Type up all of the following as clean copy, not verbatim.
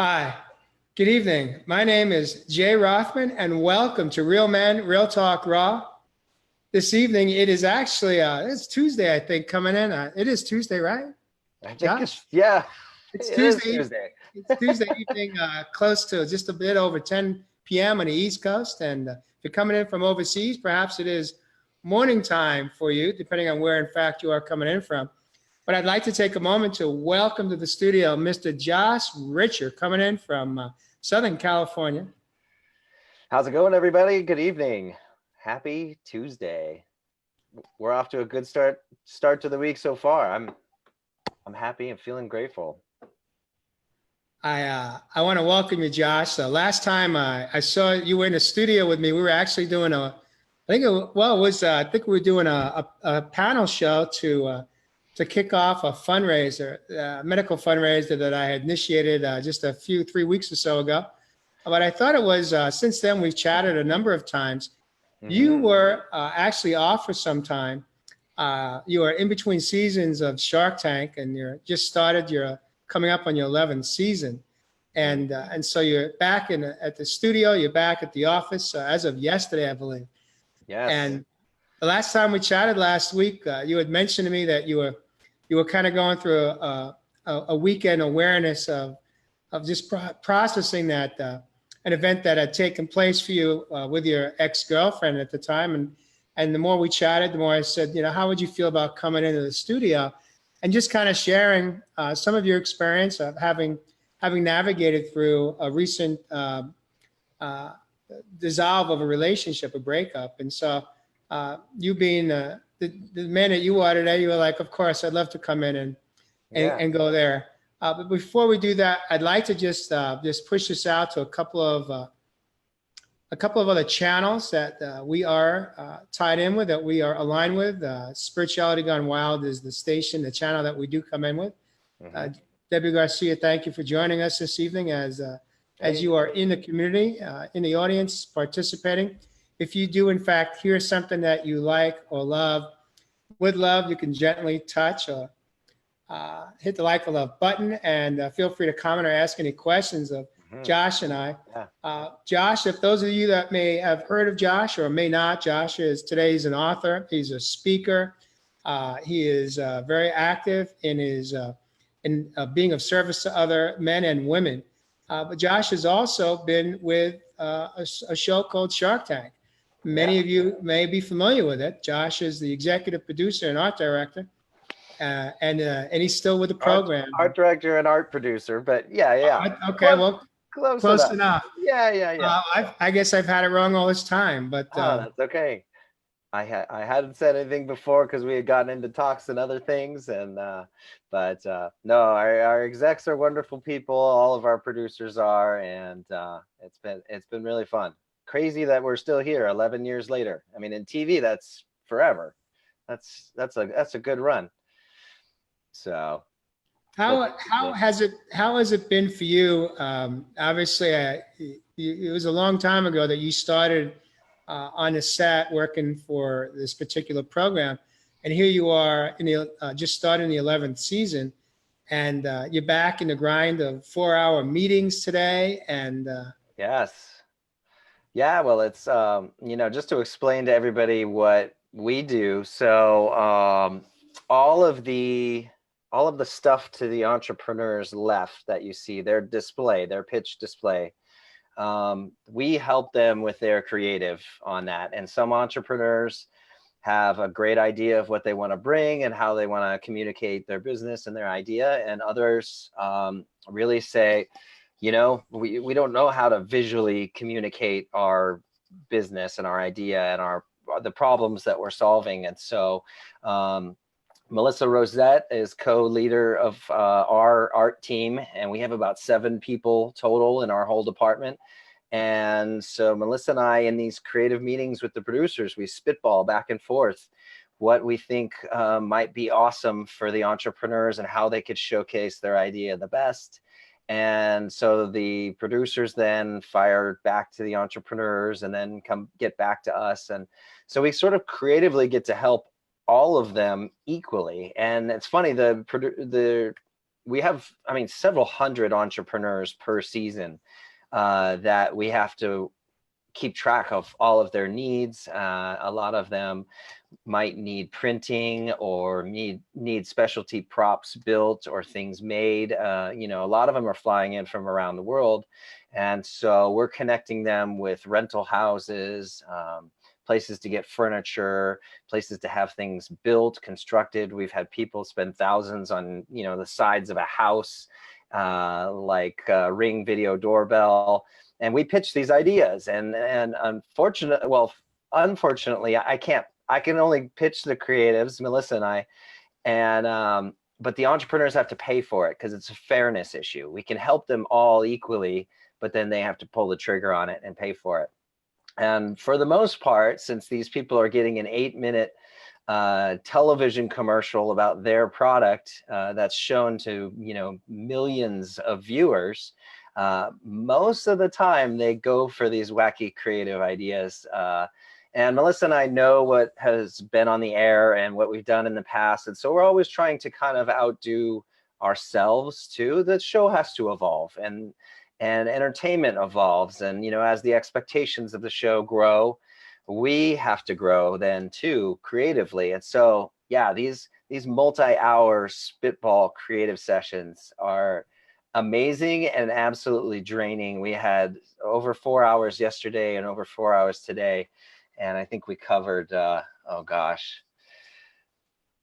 Hi, good evening. My name is Jay Rothman, and welcome to Real Men, Real Talk Raw. This evening, it is actually it's Tuesday, I think, coming in. It is Tuesday, right, I think Josh? it's, yeah, It's it is Tuesday. Tuesday. It's Tuesday evening, close to just a bit over 10 p.m. on the East Coast. And if you're coming in from overseas, perhaps it is morning time for you, depending on where, in fact, you are coming in from. But I'd like to take a moment to welcome to the studio Mr. Josh Ritcher, coming in from Southern California. How's it going, everybody? Good evening. Happy Tuesday. We're off to a good start to the week so far. I'm happy and feeling grateful. I want to welcome you, Josh. Last time I saw you were in the studio with me, we were actually doing I think we were doing a panel show to kick off a fundraiser, a medical fundraiser that I had initiated just 3 weeks or so ago. But I thought it was since then we've chatted a number of times. You were actually off for some time. You are in between seasons of Shark Tank, and you're just started. You're coming up on your 11th season, and so you're back at the studio. You're back at the office as of yesterday, I believe. Yes. And the last time we chatted last week, you had mentioned to me that you were kind of going through a weekend awareness of just processing that an event that had taken place for you with your ex-girlfriend at the time. And the more we chatted, the more I said, how would you feel about coming into the studio and just kind of sharing some of your experience of having navigated through a recent uh, dissolve of a relationship, a breakup. And so you being the man that you are today, you were like, of course, I'd love to come in Yeah. and go there. But before we do that, I'd like to just push this out to a couple of other channels that we are tied in with, that we are aligned with. Spirituality Gone Wild is the station, the channel that we do come in with. Uh, Debbie Garcia, thank you for joining us this evening as you are in the community, in the audience, participating. If you do, in fact, hear something that you like or love, would love, you can gently touch or hit the like or love button, and feel free to comment or ask any questions of Josh and I. Yeah. Josh, if those of you that may have heard of Josh or may not, Josh is today's an author. He's a speaker. He is very active in his in being of service to other men and women. But Josh has also been with a show called Shark Tank. Many of you may be familiar with it. Josh is the executive producer and art director, and he's still with the program. Art director and art producer, but yeah. Okay, well, close Enough. enough. Yeah. I guess I've had it wrong all this time, but Oh, that's okay. I hadn't said anything before because we had gotten into talks and other things, and no, our execs are wonderful people. All of our producers are, and it's been really fun. Crazy that we're still here 11 years later. I mean, in TV, that's forever. That's a good run. So how has it been for you? Obviously, it was a long time ago that you started on the set working for this particular program, and here you are in the just starting the 11th season, and you're back in the grind of 4-hour meetings today. And yes. Yeah, well, it's just to explain to everybody what we do. So all of the stuff to the entrepreneurs left that you see, their pitch display, we help them with their creative on that. And some entrepreneurs have a great idea of what they want to bring and how they want to communicate their business and their idea, and others really say, we don't know how to visually communicate our business and our idea and the problems that we're solving. And so Melissa Rosette is co-leader of our art team, and we have about 7 people total in our whole department. And so Melissa and I, in these creative meetings with the producers, we spitball back and forth what we think might be awesome for the entrepreneurs and how they could showcase their idea the best. And so the producers then fire back to the entrepreneurs and then get back to us. And so we sort of creatively get to help all of them equally. And it's funny, the we have, I mean, several hundred entrepreneurs per season that we have to keep track of all of their needs. A lot of them might need printing or need specialty props built or things made. You know, a lot of them are flying in from around the world. And so we're connecting them with rental houses, places to get furniture, places to have things built, constructed. We've had people spend thousands on, you know, the sides of a house, like Ring video doorbell. And we pitch these ideas, and unfortunately, I can't. I can only pitch the creatives, Melissa and I, and but the entrepreneurs have to pay for it because it's a fairness issue. We can help them all equally, but then they have to pull the trigger on it and pay for it. And for the most part, since these people are getting an 8-minute television commercial about their product that's shown to, you know, millions of viewers, most of the time they go for these wacky creative ideas. And Melissa and I know what has been on the air and what we've done in the past. And so we're always trying to kind of outdo ourselves too. The show has to evolve, and entertainment evolves. And, you know, as the expectations of the show grow, we have to grow then too, creatively. And so, yeah, these multi-hour spitball creative sessions are amazing and absolutely draining. We had over 4 hours yesterday and over 4 hours today. And I think we covered, oh gosh.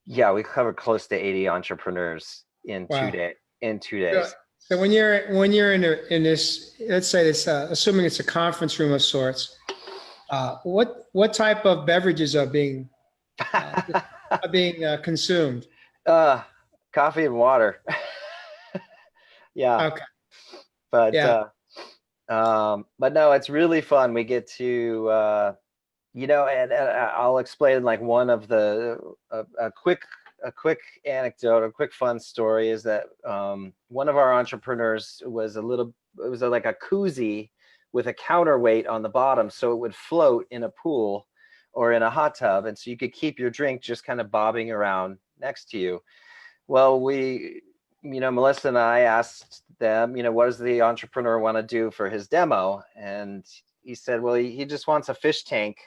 Yeah, we covered close to 80 entrepreneurs in Wow. 2 days. So when you're in this, let's say this, assuming it's a conference room of sorts, what type of beverages are being consumed? Coffee and water. Yeah. Okay. But Yeah. but no, it's really fun. We get to you know, and I'll explain like one of the a quick anecdote, a quick fun story is that one of our entrepreneurs was like a koozie with a counterweight on the bottom, so it would float in a pool or in a hot tub, and so you could keep your drink just kind of bobbing around next to you. Well, you know, Melissa and I asked them, you know, what does the entrepreneur want to do for his demo? And he said, well, he just wants a fish tank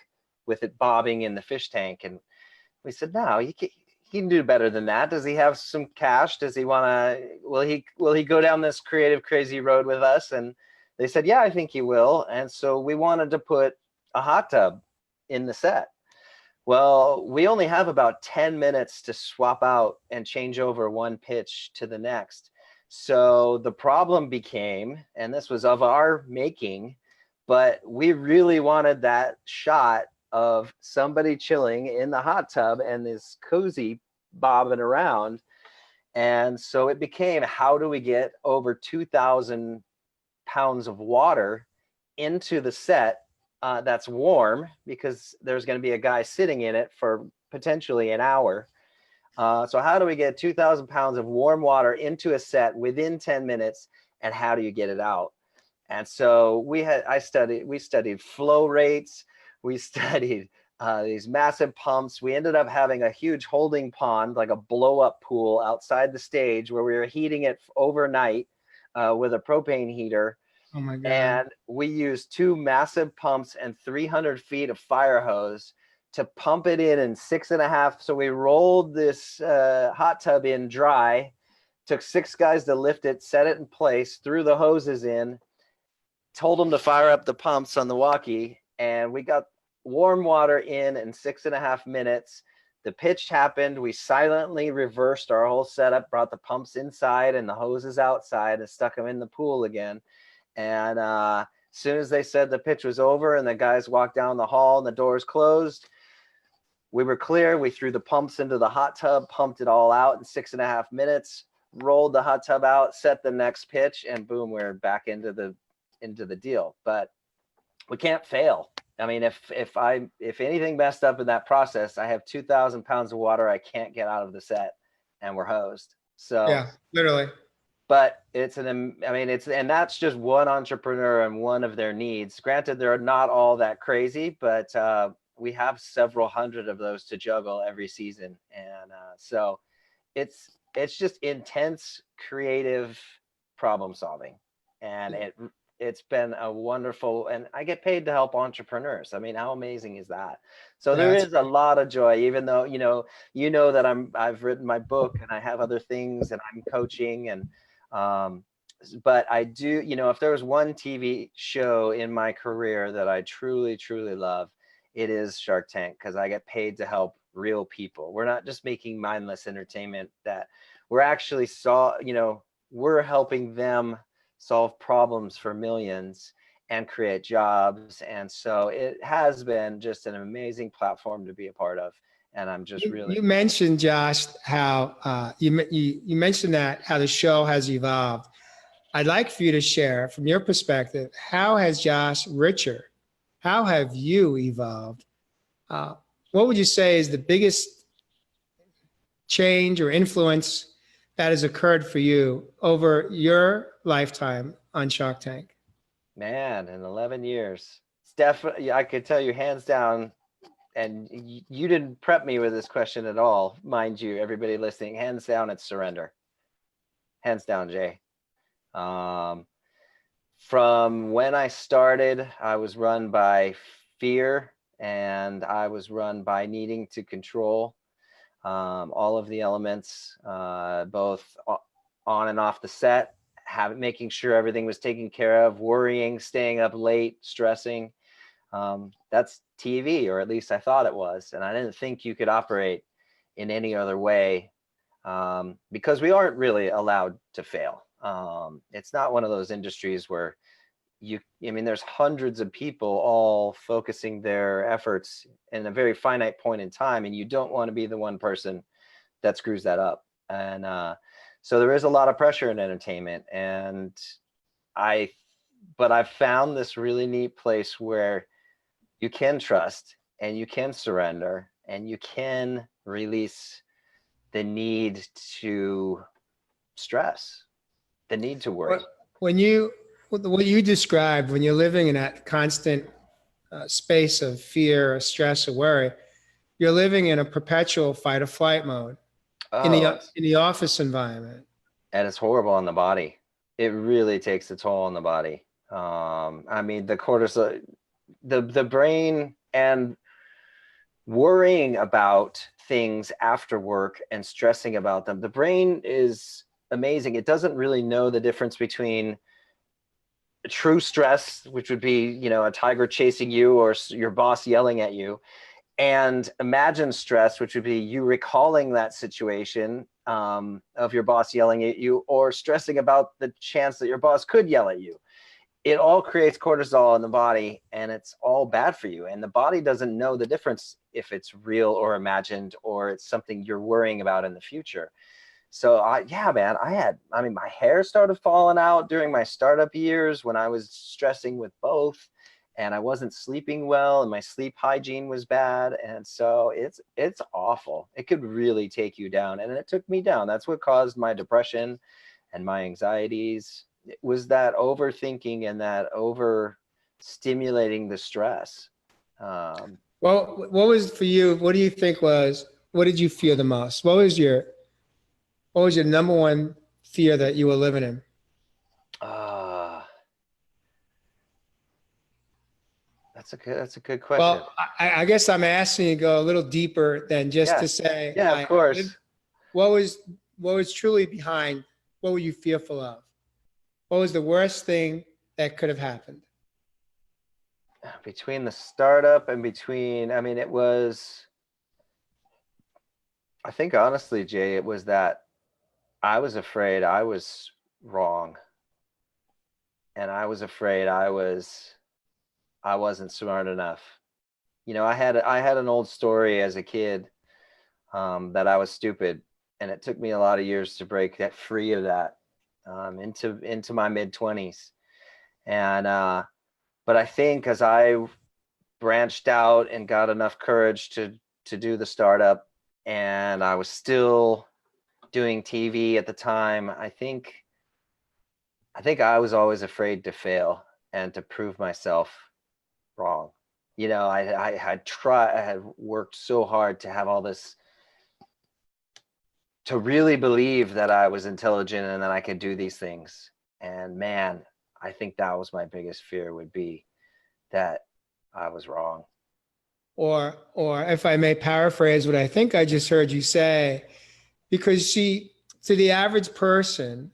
with it bobbing in the fish tank. And we said, no, he can do better than that. Does he have some cash? Does he want to, will he go down this creative, crazy road with us? And they said, yeah, I think he will. And so we wanted to put a hot tub in the set. Well, we only have about 10 minutes to swap out and change over one pitch to the next. So the problem became, and this was of our making, but we really wanted that shot of somebody chilling in the hot tub and this cozy bobbing around. And so it became, how do we get over 2,000 pounds of water into the set that's warm, because there's going to be a guy sitting in it for potentially an hour. So how do we get 2,000 pounds of warm water into a set within 10 minutes, and how do you get it out? And so we studied flow rates. We studied these massive pumps. We ended up having a huge holding pond, like a blow up pool outside the stage, where we were heating it overnight with a propane heater. Oh my God. And we used 2 massive pumps and 300 feet of fire hose to pump it in 6.5. So we rolled this hot tub in dry, took 6 guys to lift it, set it in place, threw the hoses in, told them to fire up the pumps on the walkie, and we got warm water in 6.5 minutes. The pitch happened. We silently reversed our whole setup, brought the pumps inside and the hoses outside, and stuck them in the pool again. And as soon as they said the pitch was over and the guys walked down the hall and the doors closed, we were clear. We threw the pumps into the hot tub, pumped it all out in 6.5 minutes, rolled the hot tub out, set the next pitch, and boom, we're back into the deal. But we can't fail. I mean, if anything messed up in that process, I have 2,000 pounds of water I can't get out of the set, and we're hosed. So yeah, literally. But and that's just one entrepreneur and one of their needs. Granted, they're not all that crazy, but we have several hundred of those to juggle every season. And so it's it's just intense, creative problem solving. And it's been a wonderful, and I get paid to help entrepreneurs. I mean, how amazing is that? So Yeah, there that's is a lot of joy, even though, you know that I've written my book and I have other things and I'm coaching and, but I do, if there was one TV show in my career that I truly, truly love, it is Shark Tank, because I get paid to help real people. We're not just making mindless entertainment, that we're actually we're helping them solve problems for millions and create jobs. And so it has been just an amazing platform to be a part of. And I'm just really, you mentioned, Josh, how you mentioned that how the show has evolved. I'd like for you to share from your perspective, how has Josh Ritcher, how have you evolved? What would you say is the biggest change or influence that has occurred for you over your lifetime on Shark Tank? man, in 11 years, it's definitely, I could tell you hands down, and you didn't prep me with this question at all, mind you, everybody listening, hands down, it's surrender. Hands down, Jay. From when I started, I was run by fear, and I was run by needing to control all of the elements, both on and off the set, making sure everything was taken care of, worrying, staying up late, stressing. That's TV, or at least I thought it was. And I didn't think you could operate in any other way, because we aren't really allowed to fail. It's not one of those industries where there's hundreds of people all focusing their efforts in a very finite point in time, and you don't want to be the one person that screws that up. And so there is a lot of pressure in entertainment, and but I've found this really neat place where you can trust and you can surrender and you can release the need to stress, the need to worry. What you described, when you're living in that constant space of fear or stress or worry, you're living in a perpetual fight or flight mode Oh, in the office environment. and it's horrible on the body. It really takes a toll on the body. The cortisol, the brain, and worrying about things after work and stressing about them. The brain is amazing. It doesn't really know the difference between true stress, which would be, a tiger chasing you or your boss yelling at you, and imagined stress, which would be you recalling that situation of your boss yelling at you, or stressing about the chance that your boss could yell at you. It all creates cortisol in the body, and it's all bad for you. And the body doesn't know the difference if it's real or imagined, or it's something you're worrying about in the future. So my hair started falling out during my startup years when I was stressing with both, and I wasn't sleeping well, and my sleep hygiene was bad. And so it's awful. It could really take you down, and it took me down. That's what caused my depression and my anxieties. It was that overthinking and that over stimulating the stress. Well, what was for you? What do you think what did you fear the most? What was your number one fear that you were living in? Uh, that's a good question. Well, I guess I'm asking you to go a little deeper than just Yeah. to say, Yeah, of course. what was truly behind, what were you fearful of? What was the worst thing that could have happened? Between the startup and I think honestly, Jay, it was that I was afraid I was wrong. And I was afraid I wasn't smart enough. I had an old story as a kid, that I was stupid, and it took me a lot of years to break that free of that, into my mid-20s. And but I think as I branched out and got enough courage to do the startup, and I was still doing TV at the time, I think I was always afraid to fail and to prove myself wrong. I had worked so hard to have all this to really believe that I was intelligent and that I could do these things. And man, I think that was my biggest fear, would be that I was wrong. Or if I may paraphrase what I think I just heard you say, because to the average person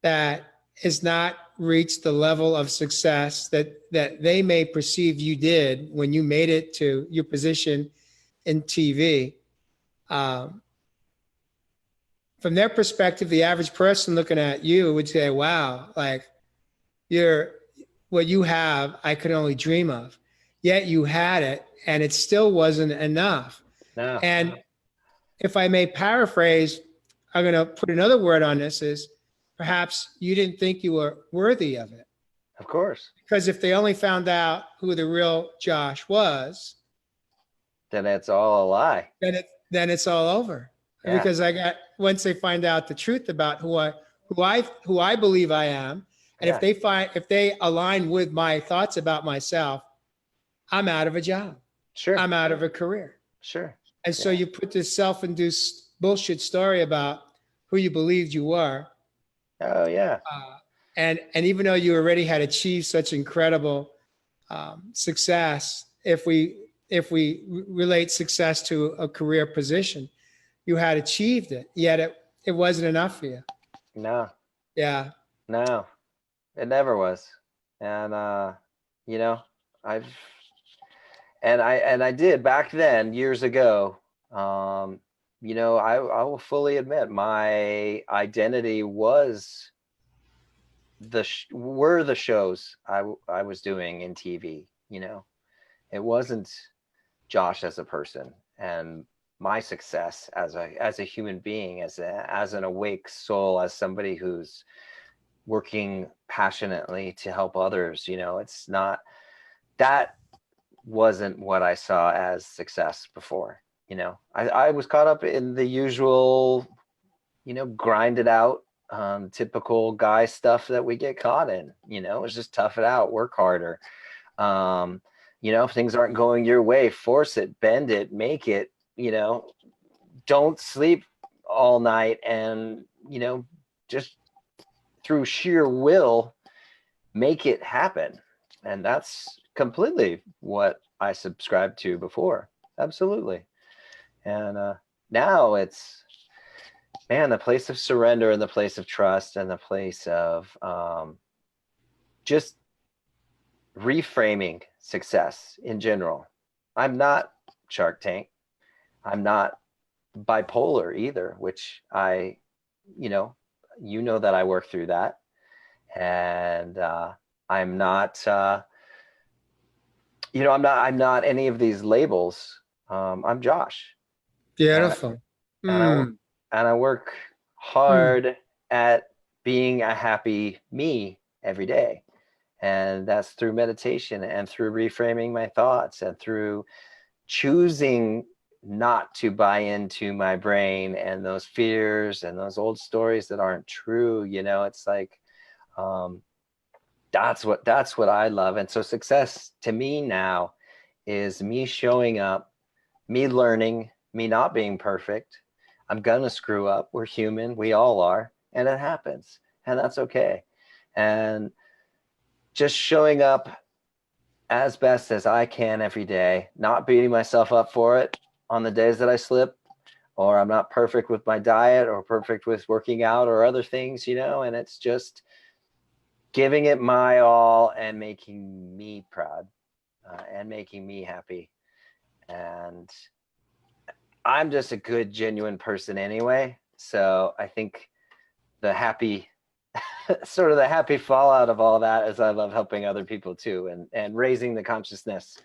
that has not reached the level of success that they may perceive you did when you made it to your position in TV, um, from their perspective, the average person looking at you would say, wow, like you're what you have, I could only dream of. Yet you had it and it still wasn't enough. No, And if I may paraphrase, I'm going to put another word on this is perhaps you didn't think you were worthy of it. of course. Because if they only found out who the real Josh was, Then it's all a lie. then it's all over. Yeah. Because once they find out the truth about who I believe I am, and Yeah. if they align with my thoughts about myself, I'm out of a job. Sure. I'm out of a career. Sure. And so Yeah. you put this self-induced bullshit story about who you believed you were. Oh yeah. And even though you already had achieved such incredible success, if we relate success to a career position, you had achieved it, yet it wasn't enough for you. No. Yeah. No. It never was. And you know, I've and I did back then, years ago. You know, I will fully admit my identity were the shows I was doing in TV. You know, it wasn't Josh as a person and my success as a human being, as an awake soul, as somebody who's working passionately to help others. You know, it's not that wasn't what I saw as success before. You know, I was caught up in the usual, you know, grinded out, typical guy stuff that we get caught in. You know, it's just tough it out, work harder. You know, if things aren't going your way, force it, bend it, make it. You know, don't sleep all night, and you know, just through sheer will, make it happen. And that's completely what I subscribed to before. Absolutely. And now it's, man, the place of surrender and the place of trust and the place of just reframing success in general. I'm not Shark Tank. I'm not bipolar either, which you know that I work through that. And I'm not, I'm not any of these labels. I'm Josh. Beautiful. And I work hard at being a happy me every day. And that's through meditation and through reframing my thoughts and through choosing not to buy into my brain and those fears and those old stories that aren't true. You know, it's like, that's what I love. And so success to me now is me showing up, me learning, me not being perfect. I'm gonna screw up. We're human. We all are. And it happens. And that's okay. And just showing up as best as I can every day, not beating myself up for it on the days that I slip, or I'm not perfect with my diet or perfect with working out or other things, you know, and it's just giving it my all and making me proud and making me happy. And I'm just a good, genuine person anyway. So I think the happy, sort of the happy fallout of all that is I love helping other people too, and raising the consciousness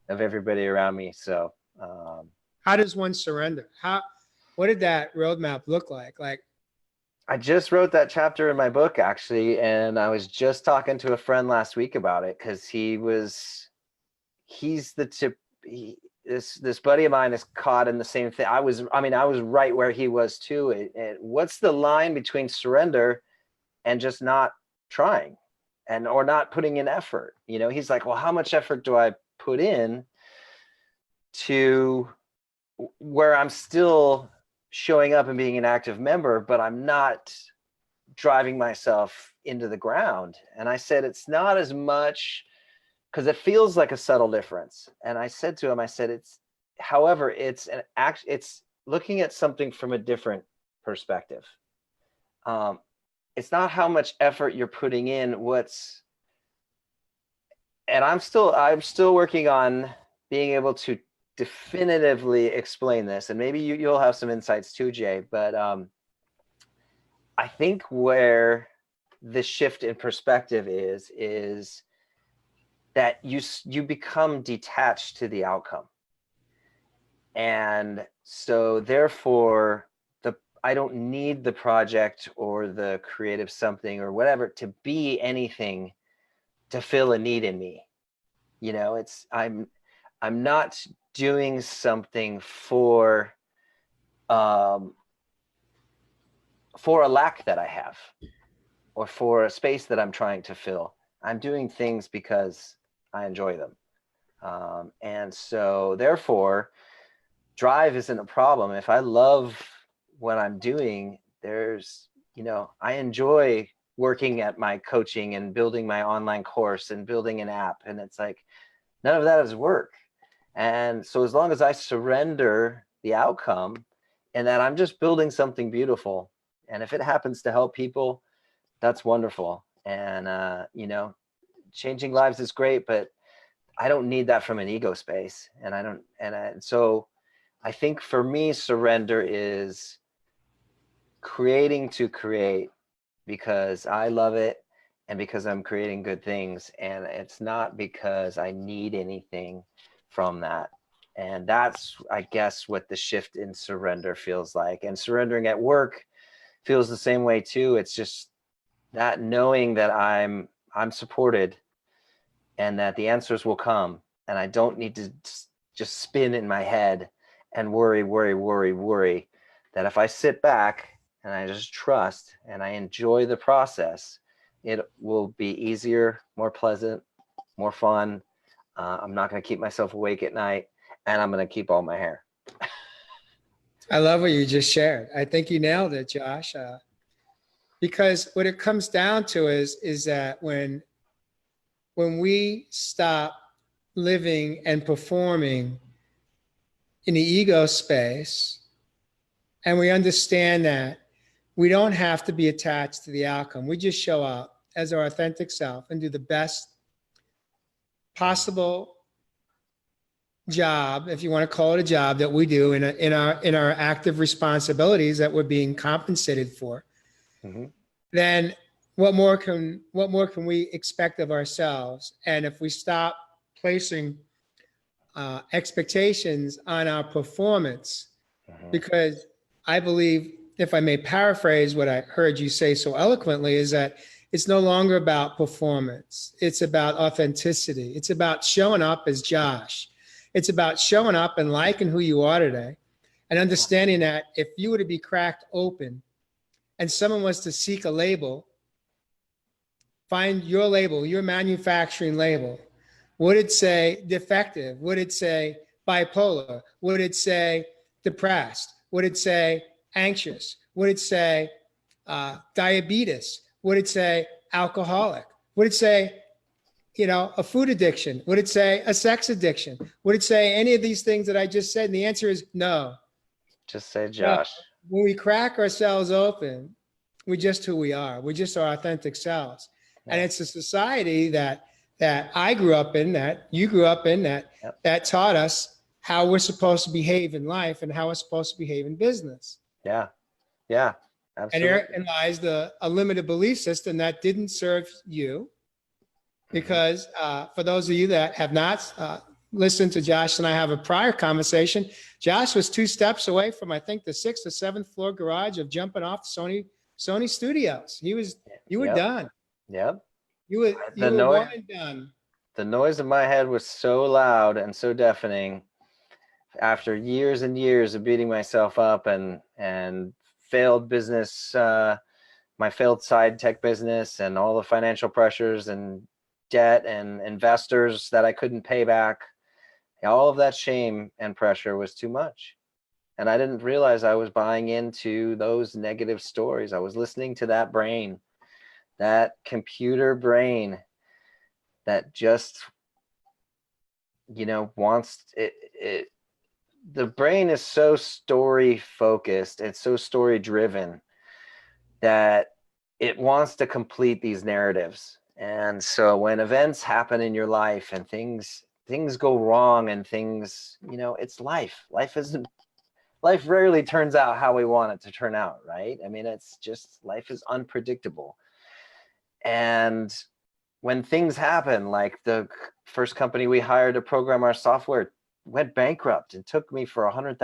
of everybody around me. So how does one surrender? What did that roadmap look like? Like, I just wrote that chapter in my book, actually, and I was just talking to a friend last week about it, because this buddy of mine is caught in the same thing. I was right where he was too. And what's the line between surrender and just not trying or not putting in effort? You know, he's like, well, how much effort do I put in to where I'm still showing up and being an active member, but I'm not driving myself into the ground. And I said, it's not as much, because it feels like a subtle difference. And I said to him, I said, however, it's looking at something from a different perspective. It's not how much effort you're putting in, and I'm still working on being able to definitively explain this, and maybe you'll have some insights too, Jay, but I think where the shift in perspective is that you become detached to the outcome. And so therefore I don't need the project or the creative something or whatever to be anything to fill a need in me. I'm not doing something for a lack that I have or for a space that I'm trying to fill. I'm doing things because I enjoy them. And so therefore, drive isn't a problem. If I love what I'm doing, I enjoy working at my coaching and building my online course and building an app. And it's like, none of that is work. And so as long as I surrender the outcome and that I'm just building something beautiful, and if it happens to help people, that's wonderful. And, changing lives is great, but I don't need that from an ego space. So I think for me, surrender is creating to create because I love it and because I'm creating good things. And it's not because I need anything from that. And that's, I guess, what the shift in surrender feels like. And surrendering at work feels the same way too. It's just that knowing that I'm supported and that the answers will come. And I don't need to just spin in my head and worry, that if I sit back and I just trust and I enjoy the process, it will be easier, more pleasant, more fun. I'm not going to keep myself awake at night, and I'm going to keep all my hair. I love what you just shared. I think you nailed it, Josh. Because what it comes down to is that when we stop living and performing in the ego space, and we understand that we don't have to be attached to the outcome. We just show up as our authentic self and do the best possible job, if you want to call it a job, that we do in our active responsibilities that we're being compensated for. Mm-hmm. Then what more can we expect of ourselves? And if we stop placing expectations on our performance, because I believe, if I may paraphrase what I heard you say so eloquently, is that it's no longer about performance. It's about authenticity. It's about showing up as Josh. It's about showing up and liking who you are today and understanding that if you were to be cracked open and someone was to seek a label, find your label, your manufacturing label. Would it say defective? Would it say bipolar? Would it say depressed? Would it say anxious? Would it say diabetes? Would it say alcoholic? Would it say, a food addiction? Would it say a sex addiction? Would it say any of these things that I just said? And the answer is no. Just say Josh. No. When we crack ourselves open, we're just who we are. We're just our authentic selves. Yeah. And it's a society that I grew up in, that you grew up in, that taught us how we're supposed to behave in life and how we're supposed to behave in business. Yeah. Yeah. Absolutely. And therein lies a limited belief system that didn't serve you. Because for those of you that have not listened to Josh and I have a prior conversation, Josh was 2 steps away from, I think, the 6th or 7th floor garage of jumping off Sony Studios. You were done. Yep. You were one and done. The noise in my head was so loud and so deafening after years and years of beating myself up and failed business, my failed side tech business and all the financial pressures and debt and investors that I couldn't pay back. All of that shame and pressure was too much. And I didn't realize I was buying into those negative stories. I was listening to that brain, that computer brain that just, wants it. The brain is so story focused, it's so story driven that it wants to complete these narratives. And so when events happen in your life and things go wrong and things, it's life. Life rarely turns out how we want it to turn out, right? I mean, it's just, life is unpredictable. And when things happen, like the first company we hired to program our software went bankrupt and took me for $100,000.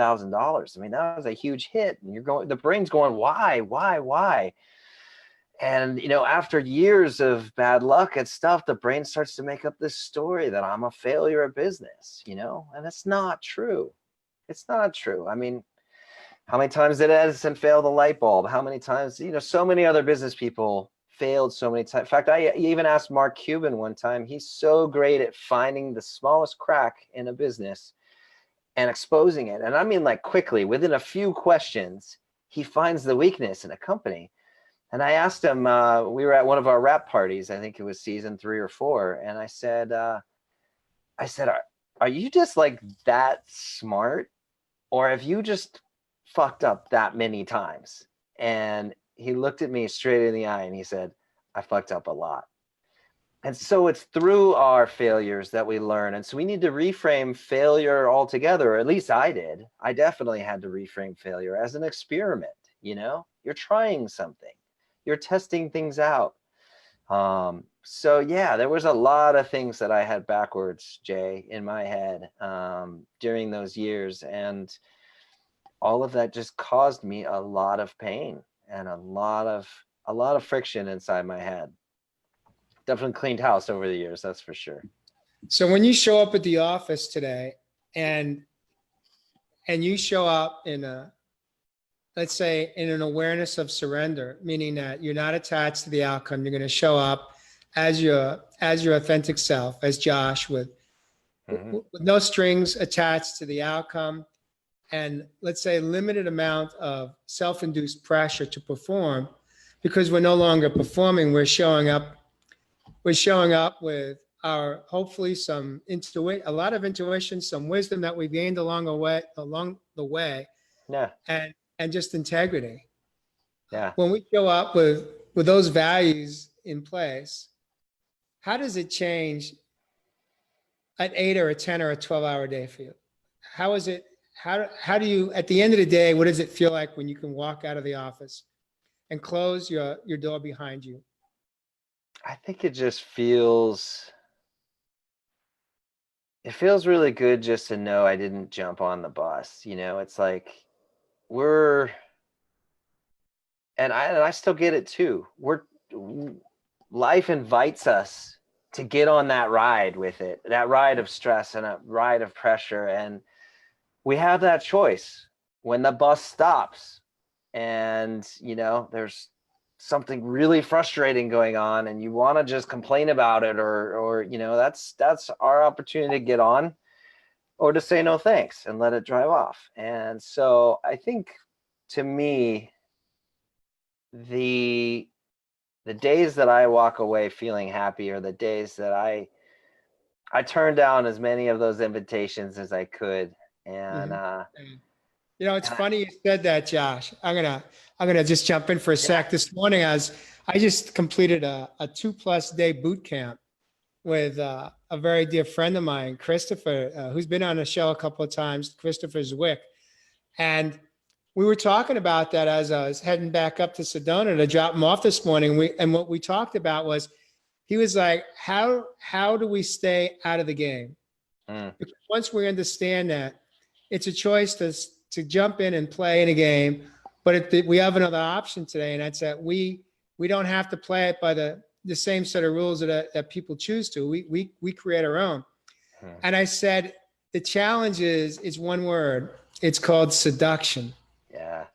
I mean, that was a huge hit. And the brain's going, why? And, after years of bad luck and stuff, the brain starts to make up this story that I'm a failure at business, and it's not true. It's not true. I mean, how many times did Edison fail the light bulb? How many times, so many other business people failed so many times. In fact, I even asked Mark Cuban one time, he's so great at finding the smallest crack in a business and exposing it. And I mean, like, quickly, within a few questions, he finds the weakness in a company. And I asked him, we were at one of our rap parties, I think it was season 3 or 4. And I said, are you just like that smart? Or have you just fucked up that many times? And he looked at me straight in the eye and he said, I fucked up a lot. And so it's through our failures that we learn. And so we need to reframe failure altogether, or at least I did. I definitely had to reframe failure as an experiment. You're trying something, you're testing things out. So yeah, there was a lot of things that I had backwards, Jay, in my head during those years. And all of that just caused me a lot of pain and a lot of friction inside my head. Definitely cleaned house over the years, that's for sure. So when you show up at the office today and you show up in let's say in an awareness of surrender, meaning that you're not attached to the outcome, you're going to show up as your authentic self, as Josh, with no strings attached to the outcome, and let's say limited amount of self-induced pressure to perform, because we're no longer performing, we're showing up with our, hopefully, a lot of intuition, some wisdom that we gained along the way, Yeah. and just integrity. Yeah. When we show up with those values in place, how does it change an 8 or a 10 or a 12-hour day for you? How is it? How do you, at the end of the day, what does it feel like when you can walk out of the office and close your door behind you? I think it just feels really good just to know I didn't jump on the bus. It's like and I still get it too. Life invites us to get on that ride with it, that ride of stress and a ride of pressure. And we have that choice when the bus stops and, there's something really frustrating going on and you want to just complain about it or that's our opportunity to get on, or to say no thanks and let it drive off. And so I think, to me, the days that I walk away feeling happy are the days that I turned down as many of those invitations as I could. And It's funny you said that, Josh. I'm gonna just jump in for a sec. This morning, I just completed a 2+ day boot camp with a very dear friend of mine, Christopher, who's been on the show a couple of times, Christopher Zwick. And we were talking about that as I was heading back up to Sedona to drop him off this morning. And what we talked about was, he was like, how do we stay out of the game? Because once we understand that it's a choice to jump in and play in a game, but we have another option today, and that's that we don't have to play it by the same set of rules that people choose to. We create our own. And I said, the challenge is one word. It's called seduction. Yeah.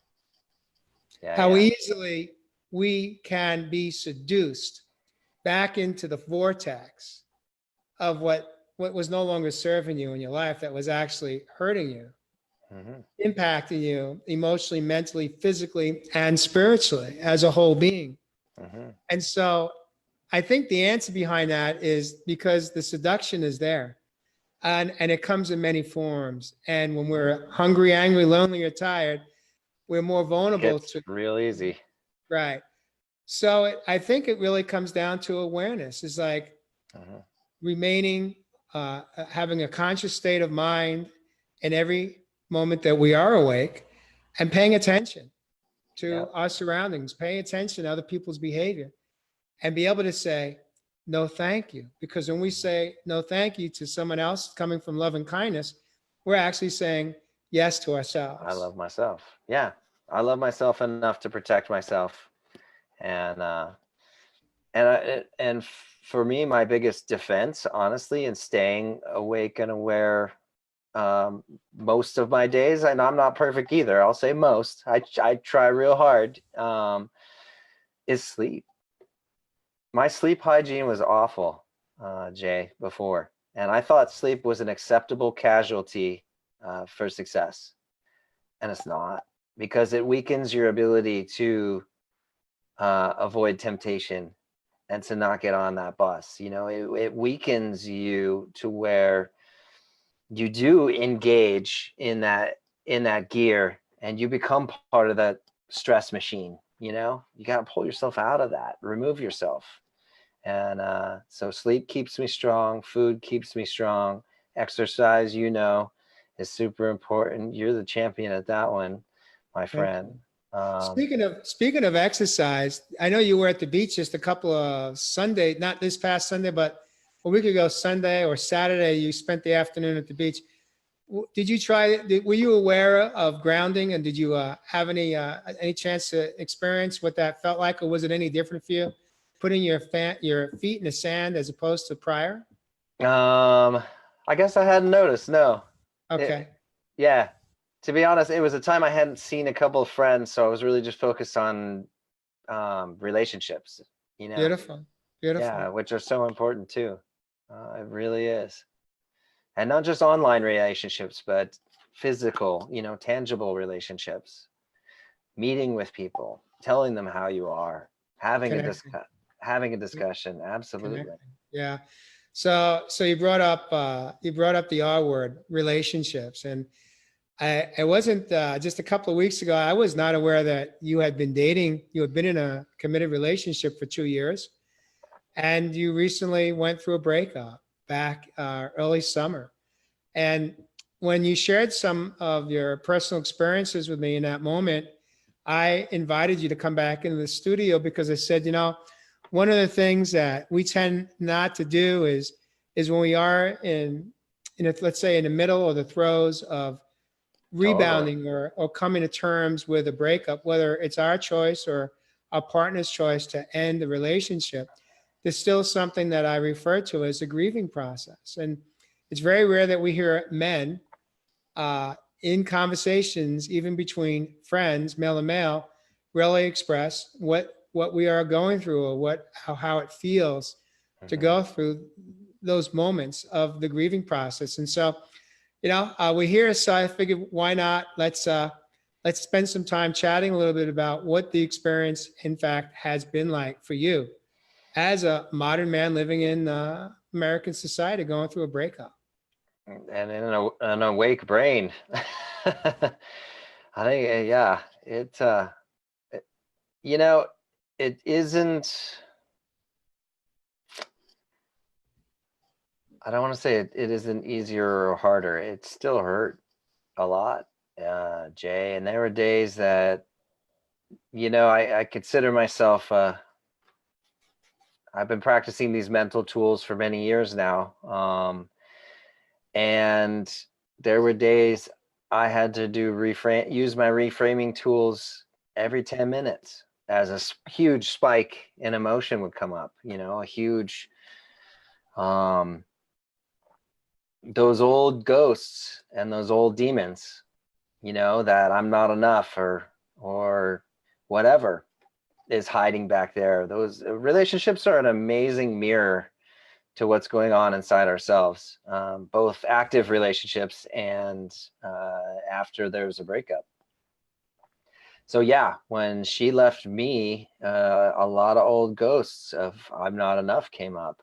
How easily we can be seduced back into the vortex of what was no longer serving you in your life, that was actually hurting you. Hmm. impacting you emotionally, mentally, physically, and spiritually as a whole being. Hmm. And so I think the answer behind that is because the seduction is there, and it comes in many forms. And when we're hungry, angry, lonely, or tired, we're more vulnerable Hits to, real easy. right. So I think it really comes down to awareness. It's like Hmm. remaining, having a conscious state of mind in every moment that we are awake, and paying attention to Yep. our surroundings, paying attention to other people's behavior, and be able to say, no, thank you. Because when we say no, thank you to someone else coming from love and kindness, we're actually saying yes to I ourselves. love myself. Yeah. I love myself enough to protect myself. And, and for me, my biggest defense, honestly, in staying awake and aware, most of my days, and I'm not perfect either. I'll say most. I try real hard. Is sleep. My sleep hygiene was awful, Jay, before, and I thought sleep was an acceptable casualty for success, and it's not, because it weakens your ability to avoid temptation and to not get on that bus. You know, it weakens you to where you do engage in that gear, and you become part of that stress machine. You know, you got to pull yourself out of that, remove yourself. And so sleep keeps me strong, food keeps me strong, exercise, is super important. You're the champion at that one, my Thank friend. you. um, Speaking of exercise, I know you were at the beach just a couple of Sunday, not this past Sunday, but a week ago, Sunday or Saturday, you spent the afternoon at the beach. Did you try, were you aware of grounding, and did you have any chance to experience what that felt like, or was it any different for you? Putting your feet in the sand as opposed to prior? um, I guess I hadn't noticed. No. Okay. it, yeah, to be honest, it was a time I hadn't seen a couple of friends, so I was really just focused on relationships, you know. Beautiful. Beautiful. Yeah, which are so important too. It really is. And not just online relationships, but physical, tangible relationships, meeting with people, telling them how you are, Connecting. having a discussion. Absolutely. Connecting. Yeah. So you brought up the R word, relationships, and I wasn't just a couple of weeks ago. I was not aware that you had been dating. You had been in a committed relationship for 2 years, and you recently went through a breakup back early summer. And when you shared some of your personal experiences with me in that moment, I invited you to come back into the studio because I said, one of the things that we tend not to do is when we are let's say in the middle or the throes of Totally. rebounding or coming to terms with a breakup, whether it's our choice or our partner's choice to end the relationship, there's still something that I refer to as a grieving process. And it's very rare that we hear men in conversations, even between friends, male and male, really express what we are going through, or how it feels to Hmm. go through those moments of the grieving process. And so, we're here, so I figured, why not? Let's spend some time chatting a little bit about what the experience, in fact, has been like for you as a modern man living in American society, going through a breakup. And in an awake brain. I think, yeah, it, you know, it isn't, I don't want to say it isn't easier or harder. It still hurt a lot, Jay. And there were days that, I consider myself, I've been practicing these mental tools for many years now. And there were days I had to use my reframing tools every 10 minutes as a huge spike in emotion would come up, a huge, um, those old ghosts and those old demons, that I'm not enough, or whatever is hiding back there. Those relationships are an amazing mirror to what's going on inside ourselves, both active relationships and after there's a breakup. So yeah, when she left me, a lot of old ghosts of I'm not enough came up.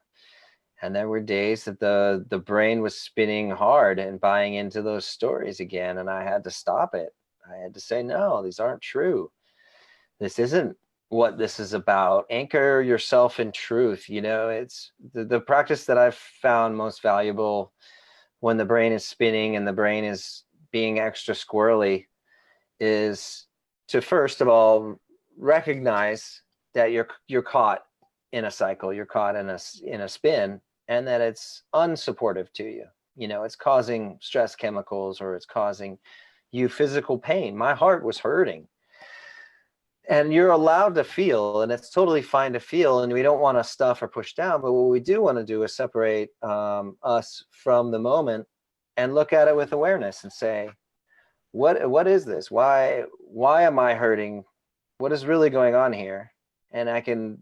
And there were days that the brain was spinning hard and buying into those stories again. And I had to stop it. I had to say, no, these aren't true. This isn't what this is about. Anchor yourself in truth. You know, it's the practice that I've found most valuable when the brain is spinning and the brain is being extra squirrely is to first of all recognize that you're caught in a cycle, you're caught in a spin, and that it's unsupportive to you. You know, it's causing stress chemicals or it's causing you physical pain. My heart was hurting. And you're allowed to feel, and it's totally fine to feel, and we don't want to stuff or push down, but what we do want to do is separate us from the moment and look at it with awareness and say, what is this? Why am I hurting? What is really going on here? And I can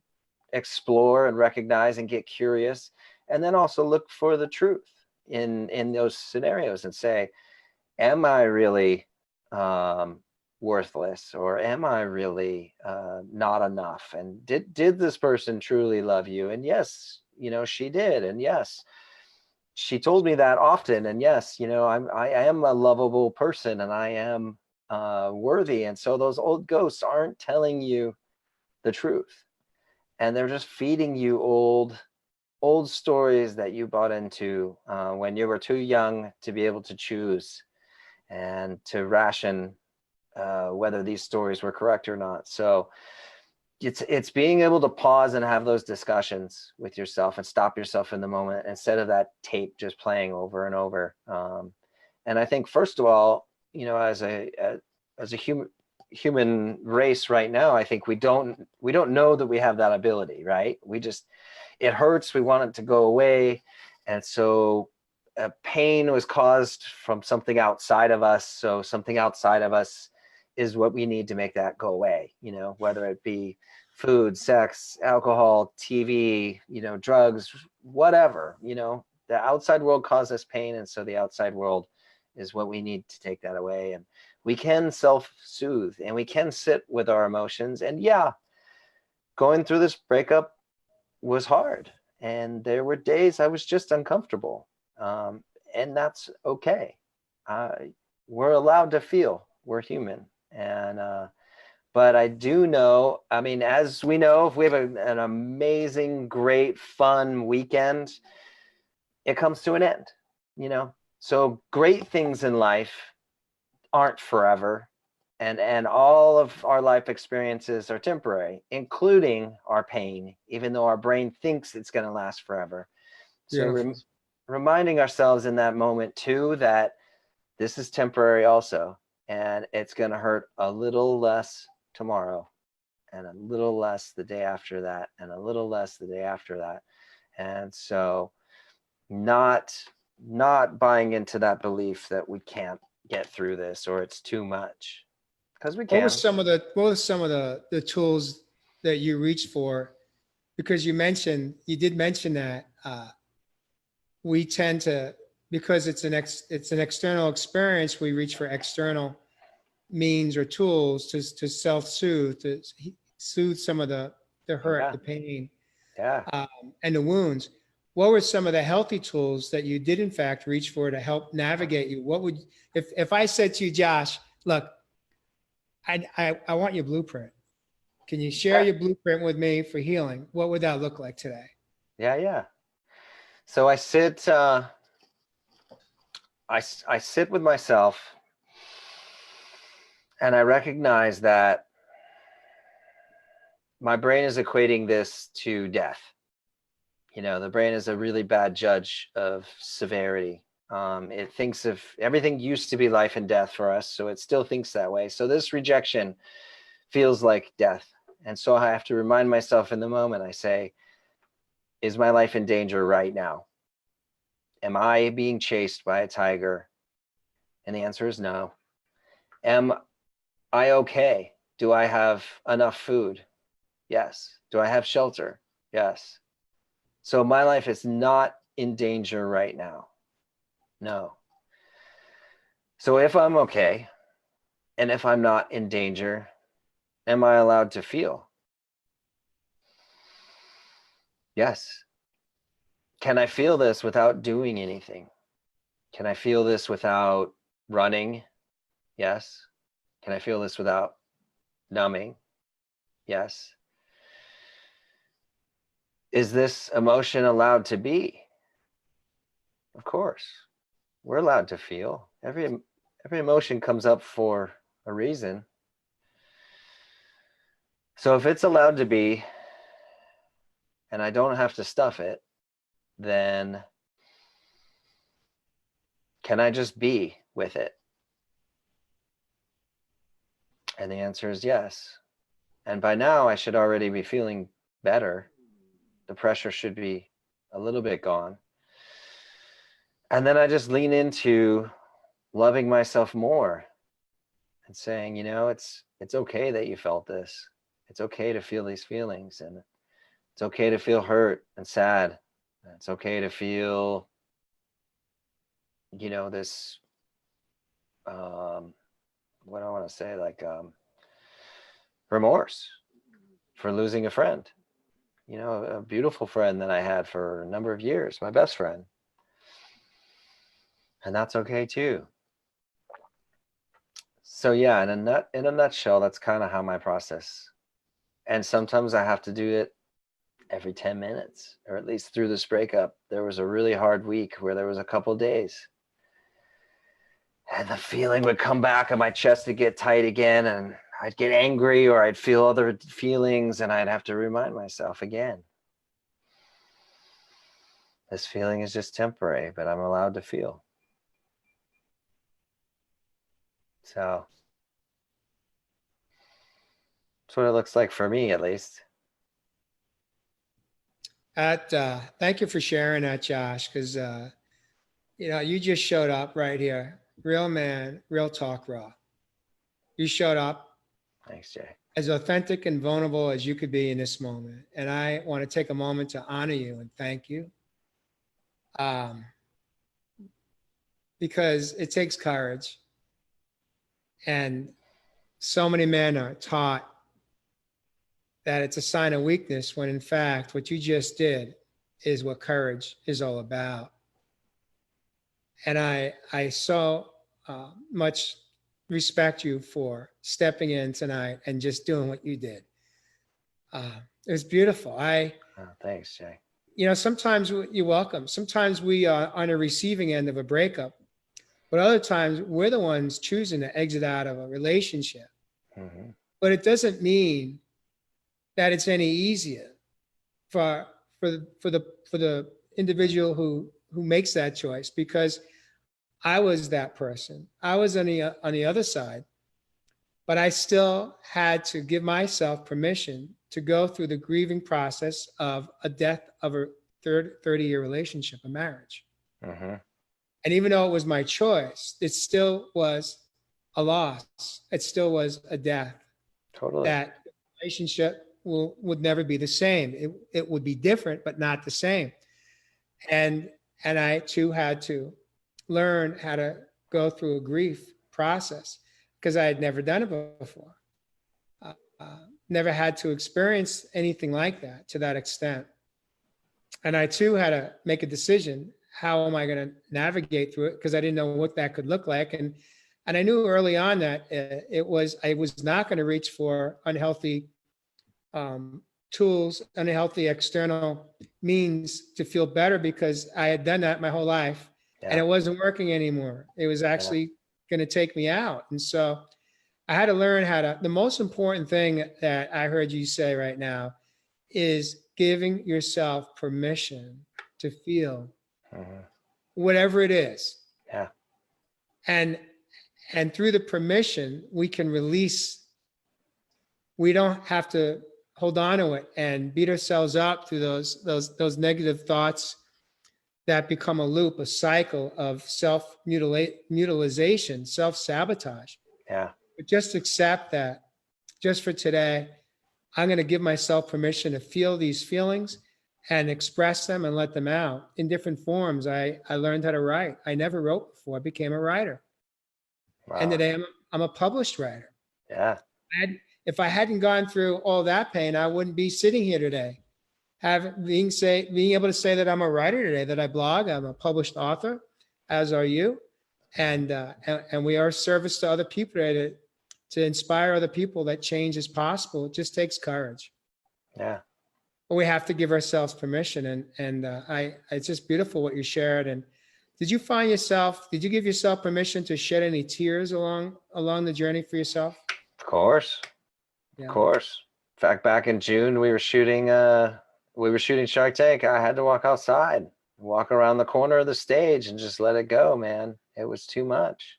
explore and recognize and get curious, and then also look for the truth in those scenarios and say, am I really worthless, or am I really not enough? And did this person truly love you? And yes, you know, she did. And yes, she told me that often. And yes, you know, I am a lovable person, and I am worthy. And so those old ghosts aren't telling you the truth, and they're just feeding you old stories that you bought into when you were too young to be able to choose and to ration whether these stories were correct or not. So it's being able to pause and have those discussions with yourself and stop yourself in the moment instead of that tape just playing over and over. And I think first of all, you know, as a human race right now, I think we don't know that we have that ability, right? It hurts, we want it to go away, and so pain was caused from something outside of us. So something outside of us is what we need to make that go away, you know, whether it be food, sex, alcohol, TV, you know, drugs, whatever. You know, the outside world causes us pain, and so the outside world is what we need to take that away. And we can self-soothe, and we can sit with our emotions. And yeah, going through this breakup was hard, and there were days I was just uncomfortable, and that's okay. We're allowed to feel. We're human. And but I do know, I mean, as we know, if we have an amazing, great, fun weekend, it comes to an end, you know. So great things in life aren't forever, and all of our life experiences are temporary, including our pain, even though our brain thinks it's going to last forever. So reminding ourselves in that moment too that this is temporary also, and it's going to hurt a little less tomorrow, and a little less the day after that, and a little less the day after that. And so not buying into that belief that we can't get through this or it's too much, because we What were can. some of the tools that you reached for? Because you did mention that we tend to, because it's an external experience, we reach for external means or tools to self-soothe, to soothe some of the hurt, Yeah. the pain, Yeah. and the wounds. What were some of the healthy tools that you did in fact reach for to help navigate you? What would, if I said to you, Josh, look, I want your blueprint. Can you share Yeah. your blueprint with me for healing? What would that look like today? Yeah. So I sit I sit with myself, and I recognize that my brain is equating this to death. You know, the brain is a really bad judge of severity. It thinks of everything used to be life and death for us, so it still thinks that way. So this rejection feels like death. And so I have to remind myself in the moment, I say, is my life in danger right now? Am I being chased by a tiger? And the answer is no. Am I okay? Do I have enough food? Yes. Do I have shelter? Yes. So my life is not in danger right now. No. So if I'm okay, and if I'm not in danger, am I allowed to feel? Yes. Can I feel this without doing anything? Can I feel this without running? Yes. Can I feel this without numbing? Yes. Is this emotion allowed to be? Of course. We're allowed to feel. Every emotion comes up for a reason. So if it's allowed to be, and I don't have to stuff it, then can I just be with it? And the answer is yes. And by now I should already be feeling better. The pressure should be a little bit gone. And then I just lean into loving myself more and saying, you know, it's okay that you felt this. It's okay to feel these feelings, and it's okay to feel hurt and sad. It's okay to feel, you know, this, what do I want to say, like remorse for losing a friend, you know, a beautiful friend that I had for a number of years, my best friend. And that's okay too. So yeah, in a nutshell, that's kind of how my process. And sometimes I have to do it every 10 minutes, or at least through this breakup. There was a really hard week where there was a couple days, and the feeling would come back and my chest would get tight again, and I'd get angry, or I'd feel other feelings, and I'd have to remind myself again, this feeling is just temporary, but I'm allowed to feel. So that's what it looks like for me, at least. Thank you for sharing that, Josh, because you just showed up right here. Real man, real talk raw. You showed up Thanks, Jay. as authentic and vulnerable as you could be in this moment. And I want to take a moment to honor you and thank you. Because it takes courage. And so many men are taught that it's a sign of weakness, when in fact, what you just did is what courage is all about. And I so much respect you for stepping in tonight and just doing what you did. It was beautiful. Thanks, Jay. Sometimes you're welcome. Sometimes we are on a receiving end of a breakup, but other times we're the ones choosing to exit out of a relationship. Mm-hmm. But it doesn't mean that it's any easier for the individual who makes that choice, because I was that person. I was on the other side, but I still had to give myself permission to go through the grieving process of a death of a 30-year relationship, a marriage. Mm-hmm. And even though it was my choice, it still was a loss. It still was a death. Totally. That relationship would never be the same. It would be different, but not the same. And I too had to learn how to go through a grief process, because I had never done it before. Never had to experience anything like that to that extent. And I too had to make a decision. How am I going to navigate through it? Because I didn't know what that could look like. And I knew early on that I was not going to reach for unhealthy tools, unhealthy external means to feel better, because I had done that my whole life. Yeah. And it wasn't working anymore. It was actually going to take me out. And so I had to learn the most important thing that I heard you say right now is giving yourself permission to feel whatever it is. Yeah. And through the permission, we can release. We don't have to hold on to it and beat ourselves up through those negative thoughts that become a loop, a cycle of self-mutilation, self-sabotage. Yeah. But just accept that just for today, I'm going to give myself permission to feel these feelings. and express them and let them out in different forms. I learned how to write. I never wrote before. I became a writer. And Wow. today I'm a published writer. Yeah. If I hadn't gone through all that pain, I wouldn't be sitting here today. Being able to say that I'm a writer today, that I blog, I'm a published author, as are you, and we are of service to other people today to inspire other people that change is possible. It just takes courage. Yeah. But we have to give ourselves permission, and it's just beautiful what you shared. And did you give yourself permission to shed any tears along the journey for yourself? Of course. Of Yeah. course. In fact, back in June, we were shooting Shark Tank. I had to walk outside, walk around the corner of the stage and just let it go, man. It was too much.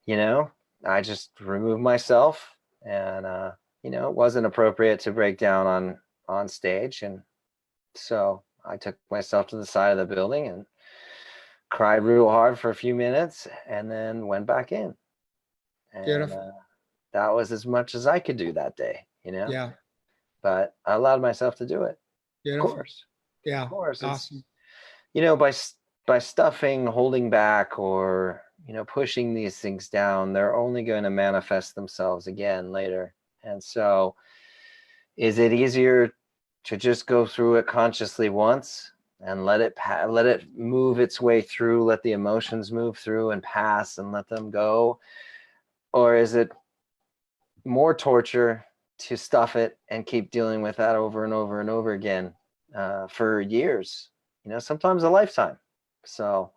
You know, I just removed myself, and it wasn't appropriate to break down on stage, and so I took myself to the side of the building and cried real hard for a few minutes and then went back in. And Beautiful. that was as much as I could do that day, Yeah. but I allowed myself to do it. Of Beautiful. course. Yeah. Of course. It's, Awesome. by stuffing, holding back, or, pushing these things down, they're only going to manifest themselves again later. And so is it easier to just go through it consciously once and let it move its way through, let the emotions move through and pass and let them go? Or is it more torture to stuff it and keep dealing with that over and over and over again for years, sometimes a lifetime? So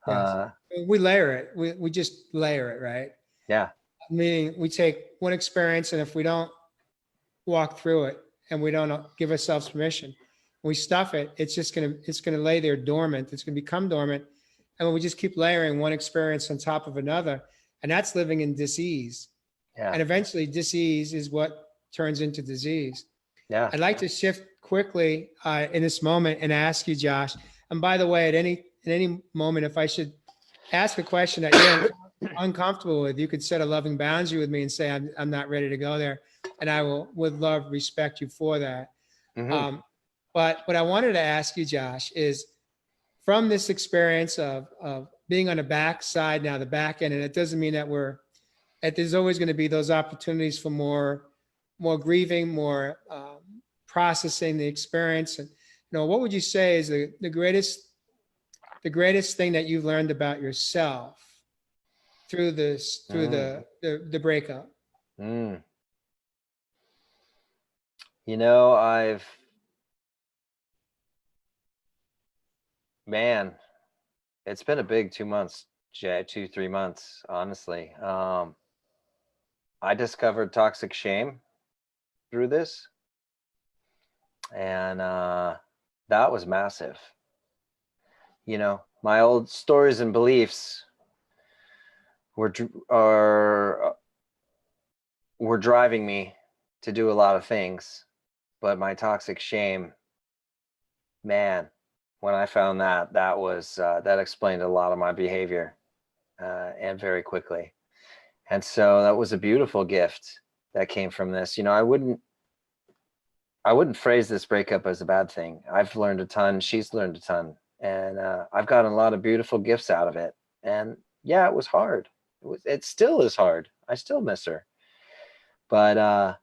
Yes. We layer it. We just layer it, right? yeah. Meaning we take one experience, and if we don't walk through it and we don't give ourselves permission, we stuff it, it's gonna lay there dormant. It's gonna become dormant. And when we just keep layering one experience on top of another, and that's living in dis-ease. Yeah. And eventually dis-ease is what turns into disease. Yeah. I'd like to shift quickly in this moment and ask you, Josh. And by the way, at any moment, if I should ask a question that you're uncomfortable with, you could set a loving boundary with me and say, I'm not ready to go there. And I would love, respect you for that. Mm-hmm. But what I wanted to ask you, Josh, is from this experience of being on the back side now, the back end, and it doesn't mean that there's always going to be those opportunities for more grieving, more processing the experience. And what would you say is the greatest thing that you've learned about yourself through the breakup? Mm. I've man, it's been a big 2 months, Jay, 3 months, honestly. I discovered toxic shame through this, and that was massive. My old stories and beliefs were driving me to do a lot of things, but my toxic shame, man, when I found that was that explained a lot of my behavior, and very quickly. And so that was a beautiful gift that came from this. I wouldn't phrase this breakup as a bad thing. I've learned a ton. She's learned a ton, and I've gotten a lot of beautiful gifts out of it. And yeah, it was hard. It still is hard. I still miss her. But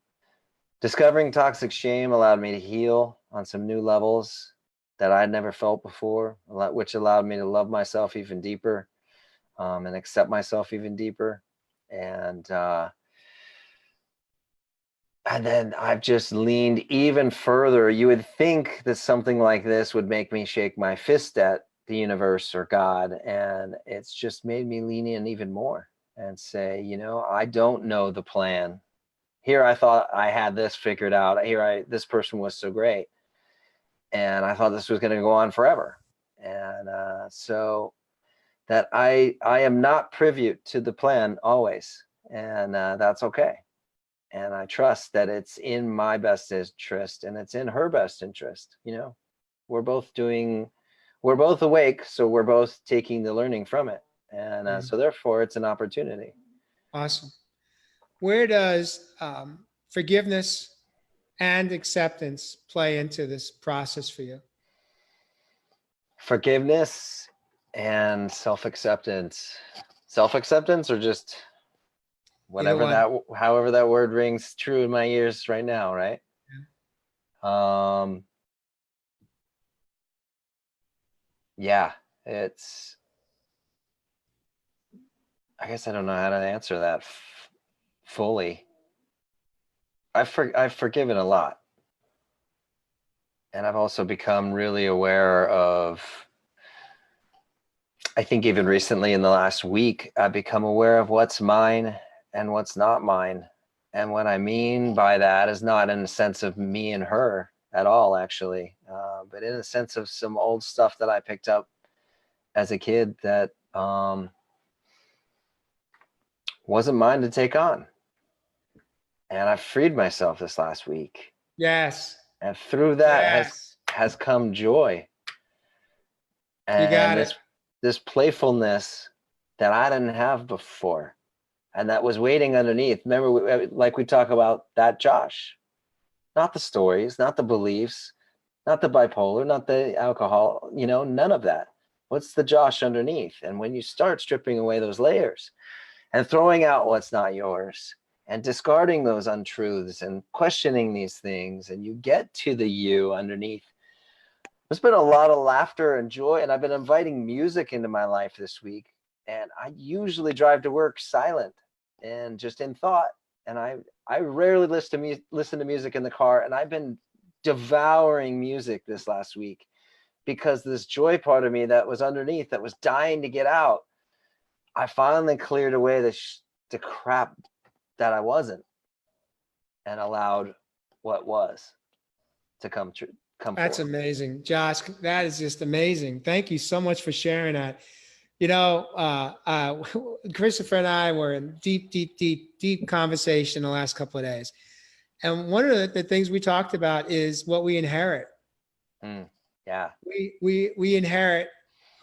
discovering toxic shame allowed me to heal on some new levels that I'd never felt before, which allowed me to love myself even deeper, and accept myself even deeper. And then I've just leaned even further. You would think that something like this would make me shake my fist at the universe or God, and it's just made me lean in even more and say, I don't know the plan. Here I thought I had this figured out. This person was so great, and I thought this was going to go on forever. And so that I am not privy to the plan always, and that's okay. And I trust that it's in my best interest and it's in her best interest. We're both awake, so we're both taking the learning from it, and so therefore it's an opportunity. Awesome. Where does forgiveness and acceptance play into this process for you? Forgiveness and self-acceptance. Self-acceptance, or just Either whatever one. that, however that word rings true in my ears right now, right? Yeah, it's, I guess I don't know how to answer that fully. I've forgiven a lot, and I've also become really aware of, I think even recently in the last week, I've become aware of what's mine and what's not mine. And what I mean by that is not in the sense of me and her at all, actually, but in a sense of some old stuff that I picked up as a kid that wasn't mine to take on. And I freed myself this last week. Yes. And through that Yes. has come joy. You And got it. this playfulness that I didn't have before, and that was waiting underneath. Remember, like we talk about that Josh, not the stories, not the beliefs, not the bipolar, not the alcohol, none of that. What's the Josh underneath? And when you start stripping away those layers and throwing out what's not yours and discarding those untruths and questioning these things, and you get to the you underneath, there's been a lot of laughter and joy, and I've been inviting music into my life this week. And I usually drive to work silent and just in thought. And I rarely listen to music in the car. And I've been devouring music this last week because this joy part of me that was underneath, that was dying to get out, I finally cleared away the crap that I wasn't, and allowed what was to come true. That's Forth. amazing, Josh. That is just amazing. Thank you so much for sharing that. Christopher and I were in deep conversation the last couple of days. And one of the things we talked about is what we inherit. Yeah. We inherit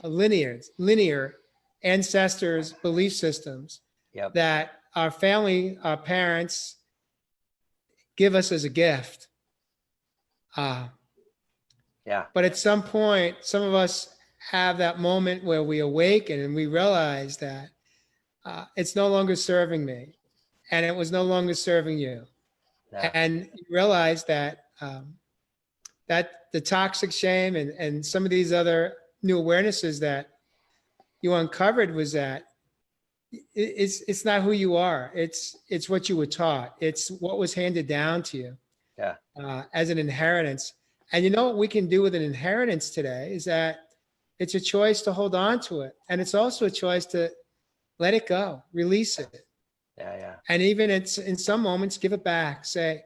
a linear ancestors' belief systems. Yep. That our family, our parents give us as a gift. Yeah. But at some point, some of us have that moment where we awaken and we realize that it's no longer serving me, and it was no longer serving you. Yeah. And you realize that that the toxic shame and some of these other new awarenesses that you uncovered was that it's not who you are. It's what you were taught. It's what was handed down to you. Yeah. As an inheritance. And you know what we can do with an inheritance today is that it's a choice to hold on to it. And it's also a choice to let it go, release it. Yeah. Yeah. And even it's in some moments, give it back. Say,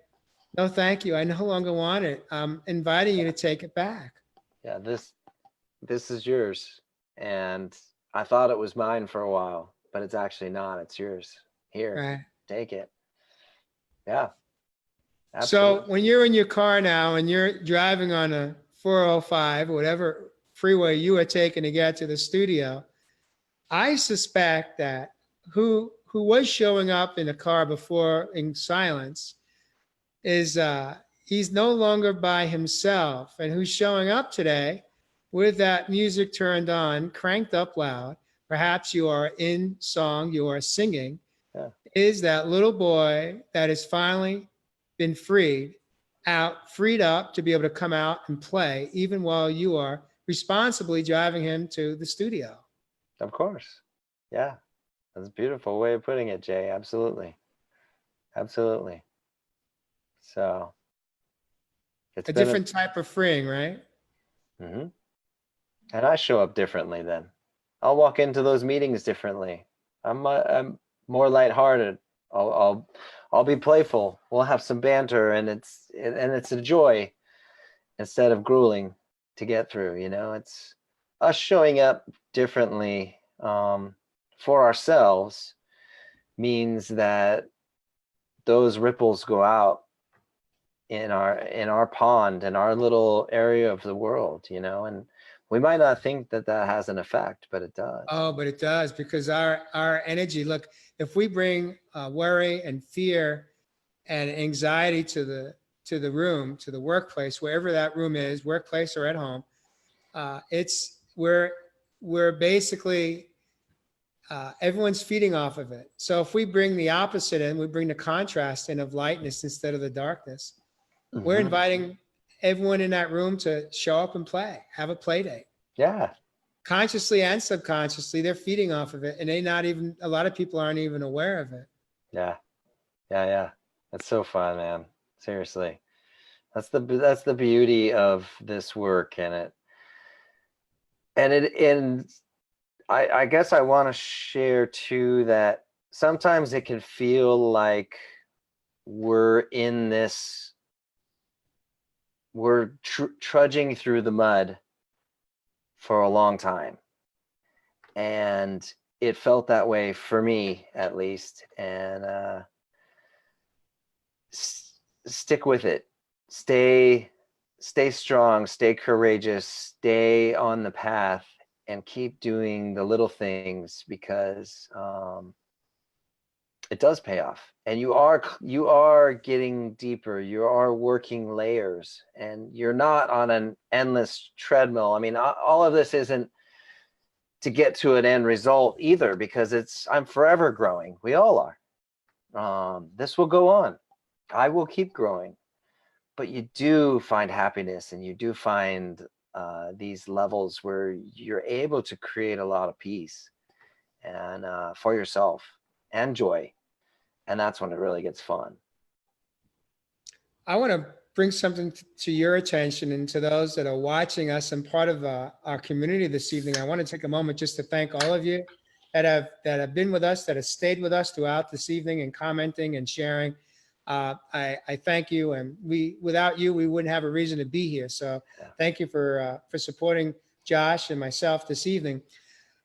no, thank you. I no longer want it. I'm inviting you to take it back. Yeah. This is yours. And I thought it was mine for a while, but it's actually not. It's yours. Here, Right. take it. Yeah. Absolutely. So when you're in your car now and you're driving on a 405, whatever freeway you are taking to get to the studio, I suspect that who was showing up in a car before in silence is he's no longer by himself, and who's showing up today with that music turned on, cranked up loud. Perhaps you are in song, you are singing. Yeah. Is that little boy that has finally been freed up to be able to come out and play, even while you are responsibly driving him to the studio. Of course. Yeah. That's a beautiful way of putting it, Jay. Absolutely. Absolutely. So it's A been different type of freeing, right? Mm-hmm. And I show up differently then. I'll walk into those meetings differently. I'm more lighthearted. I'll be playful. We'll have some banter, and it's a joy instead of grueling to get through. It's us showing up differently for ourselves means that those ripples go out in our pond, in our little area of the world, and we might not think that has an effect, but it does. Oh, but it does, because our energy, look, if we bring worry and fear and anxiety to to the room, to the workplace, wherever that room is, workplace or at home, it's we're basically everyone's feeding off of it. So if we bring the opposite in, we bring the contrast in of lightness instead of the darkness. We're Mhm. inviting everyone in that room to show up and play, have a play date. Yeah. Consciously and subconsciously, they're feeding off of it, and a lot of people aren't even aware of it. Yeah. Yeah. Yeah. That's so fun, man. Seriously. That's the beauty of this work, and I guess I want to share too that sometimes it can feel like we're in this, we're trudging through the mud for a long time, and it felt that way for me at least. And stick with it, stay strong, stay courageous, stay on the path, and keep doing the little things, because it does pay off, and you are getting deeper, you are working layers, and you're not on an endless treadmill. I mean, all of this isn't to get to an end result either, because I'm forever growing. We all are. This will go on. I will keep growing, but you do find happiness, and you do find these levels where you're able to create a lot of peace, and for yourself, and joy. And that's when it really gets fun. I want to bring something to your attention and to those that are watching us and part of our community this evening. I want to take a moment just to thank all of you that have been with us, that have stayed with us throughout this evening and commenting and sharing. I thank you, and without you, we wouldn't have a reason to be here. So Yeah. thank you for supporting Josh and myself this evening.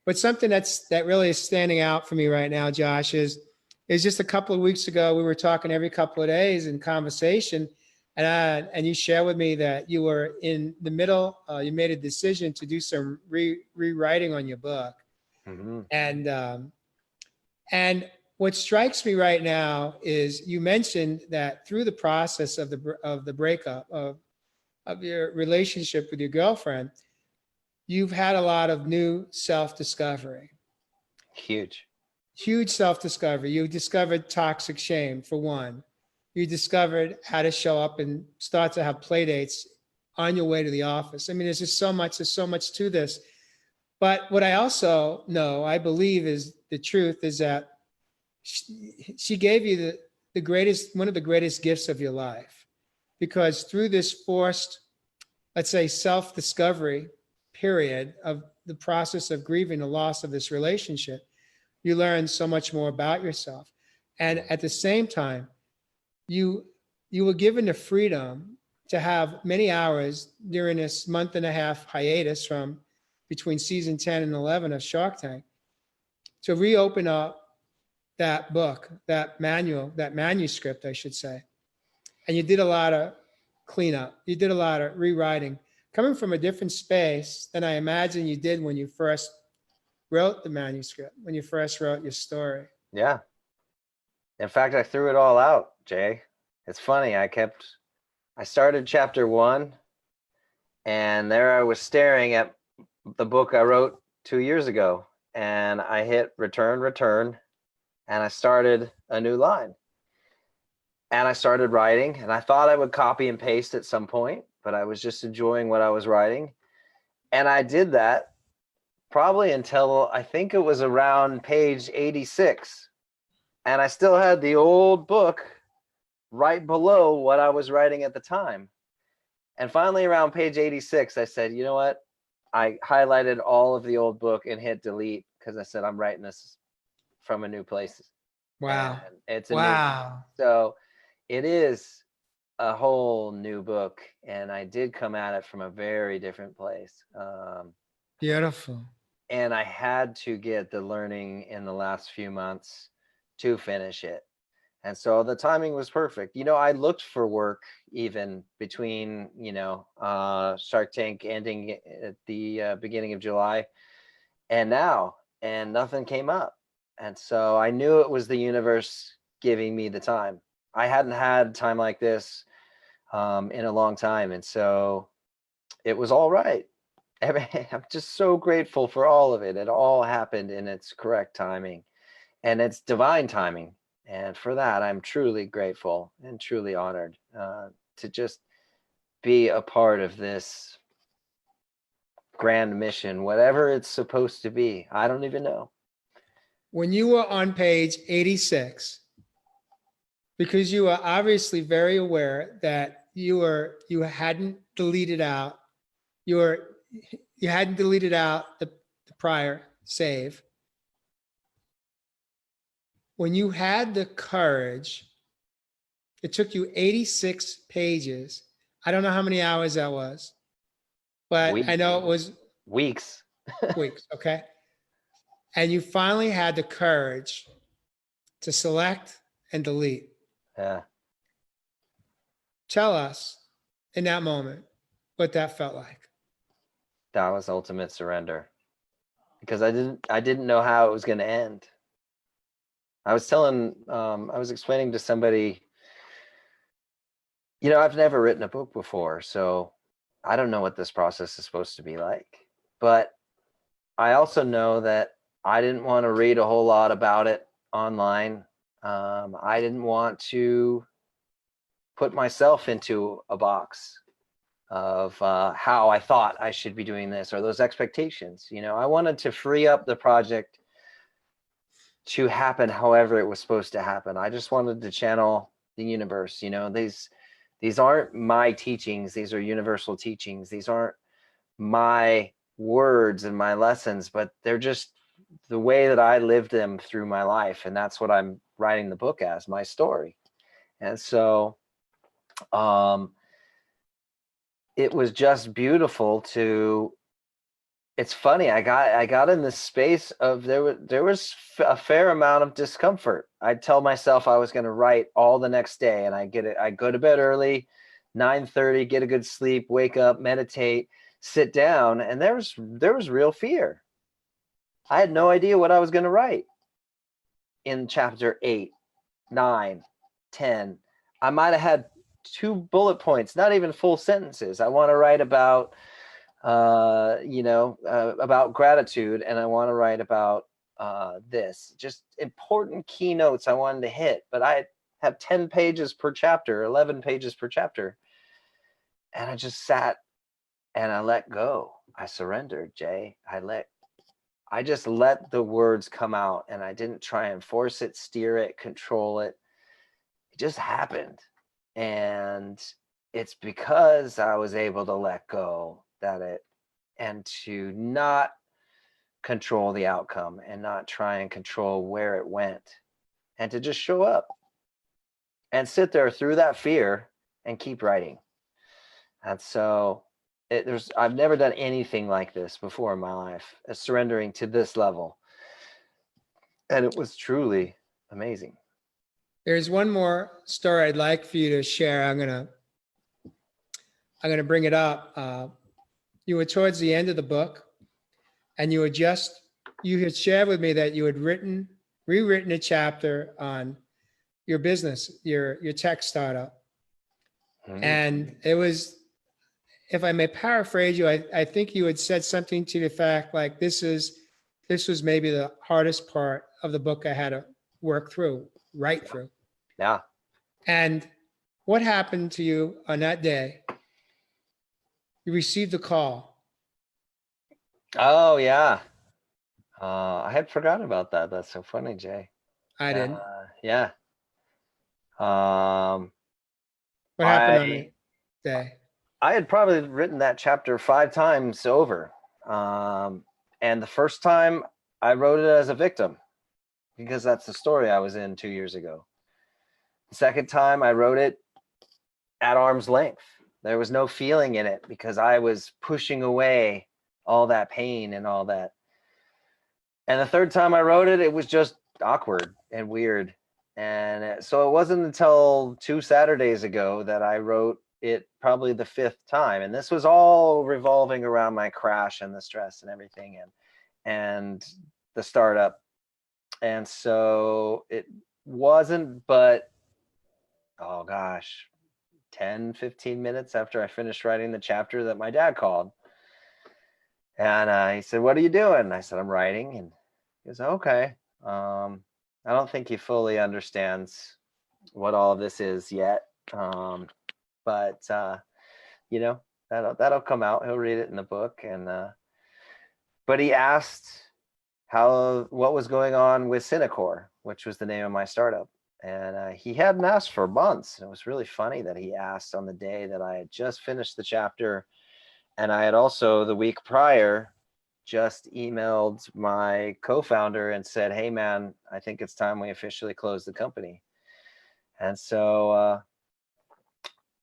But something that really is standing out for me right now, Josh, is just a couple of weeks ago, we were talking every couple of days in conversation, and you share with me that you were in the middle, you made a decision to do some rewriting on your book. Mm-hmm. And what strikes me right now is you mentioned that through the process of the breakup of your relationship with your girlfriend, you've had a lot of new self-discovery. Huge self-discovery. You discovered toxic shame, for one. You discovered how to show up and start to have play dates on your way to the office. I mean, there's so much to this. But what I also know, I believe is the truth, is that she gave you one of the greatest gifts of your life. Because through this forced, let's say, self-discovery period of the process of grieving the loss of this relationship, you learn so much more about yourself. And at the same time, you were given the freedom to have many hours during this month and a half hiatus from between season 10 and 11 of Shark Tank to reopen up that book, that manuscript, I should say. And you did a lot of cleanup. You did a lot of rewriting, coming from a different space than I imagine you did when you first wrote the manuscript, when you first wrote your story. Yeah. In fact, I threw it all out, Jay. It's funny. I started chapter 1, and there I was staring at the book I wrote 2 years ago, and I hit return, and I started a new line. And I started writing, and I thought I would copy and paste at some point, but I was just enjoying what I was writing. And I did that probably until I think it was around page 86. And I still had the old book right below what I was writing at the time. And finally, around page 86, I said, you know what? I highlighted all of the old book and hit delete, because I said, I'm writing this from a new place. Wow. And it's a Wow. so it is a whole new book. And I did come at it from a very different place. Beautiful. And I had to get the learning in the last few months to finish it. And so the timing was perfect. I looked for work even between, Shark Tank ending at the beginning of July and now, and nothing came up. And so I knew it was the universe giving me the time. I hadn't had time like this in a long time. And so it was all right. I'm just so grateful for all of it. It all happened in its correct timing and it's divine timing. And for that, I'm truly grateful and truly honored to just be a part of this grand mission, whatever it's supposed to be. I don't even know. When you were on page 86, because you are obviously very aware that you hadn't deleted out your you hadn't deleted out the prior save. When you had the courage, it took you 86 pages. I don't know how many hours that was, but I know it was Weeks. weeks, okay? And you finally had the courage to select and delete. Yeah. Tell us in that moment what that felt like. That was ultimate surrender because I didn't know how it was going to end. I was explaining to somebody, I've never written a book before, so I don't know what this process is supposed to be like. But I also know that I didn't want to read a whole lot about it online. I didn't want to put myself into a box of how I thought I should be doing this or those expectations. I wanted to free up the project to happen however it was supposed to happen. I just wanted to channel the universe. These aren't my teachings. These are universal teachings. These aren't my words and my lessons, but they're just the way that I lived them through my life. And that's what I'm writing the book as, my story. And so it was just beautiful to, it's funny, I got in this space of there was a fair amount of discomfort. I'd tell myself I was going to write all the next day, and I go to bed early, 9:30, get a good sleep, wake up, meditate, sit down, and there was real fear. I had no idea what I was going to write in chapter 8, 9, 10. I might have had 2 bullet points, not even full sentences. I want to write about about gratitude, and I want to write about this, just important keynotes I wanted to hit, but I have 10 pages per chapter, 11 pages per chapter. And I just sat and I let go. I surrendered, Jay. I just let the words come out, and I didn't try and force it, steer it, control it. It just happened. And it's because I was able to let go and to not control the outcome and not try and control where it went, and to just show up and sit there through that fear and keep writing. And so I've never done anything like this before in my life, surrendering to this level. And it was truly amazing. There's one more story I'd like for you to share. I'm gonna bring it up. You were towards the end of the book, and you had shared with me that you had rewritten a chapter on your business, your tech startup. Mm-hmm. And it was, if I may paraphrase you, I think you had said something to the fact like this was maybe the hardest part of the book I had to write through. Yeah. And what happened to you on that day? You received a call. Oh, yeah. I had forgotten about that. That's so funny, Jay. I didn't. Yeah. What happened on that day? I had probably written that chapter 5 times over. And the first time I wrote it as a victim, because that's the story I was in 2 years ago. The second time I wrote it at arm's length. There was no feeling in it because I was pushing away all that pain and all that. And the third time I wrote it, it was just awkward and weird. And so it wasn't until 2 Saturdays ago that I wrote it, probably the 5th time. And this was all revolving around my crash and the stress and everything and the startup. And so it wasn't, but oh gosh, 10, 15 minutes after I finished writing the chapter that my dad called. And he said, "What are you doing?" And I said, "I'm writing." And he goes, "Okay. I don't think he fully understands what all of this is yet. But you know, that'll come out. He'll read it in the book." And but he asked what was going on with Cinecore, which was the name of my startup. And he hadn't asked for months. It was really funny that he asked on the day that I had just finished the chapter. And I had also, the week prior, just emailed my co-founder and said, "Hey man, I think it's time we officially close the company." And so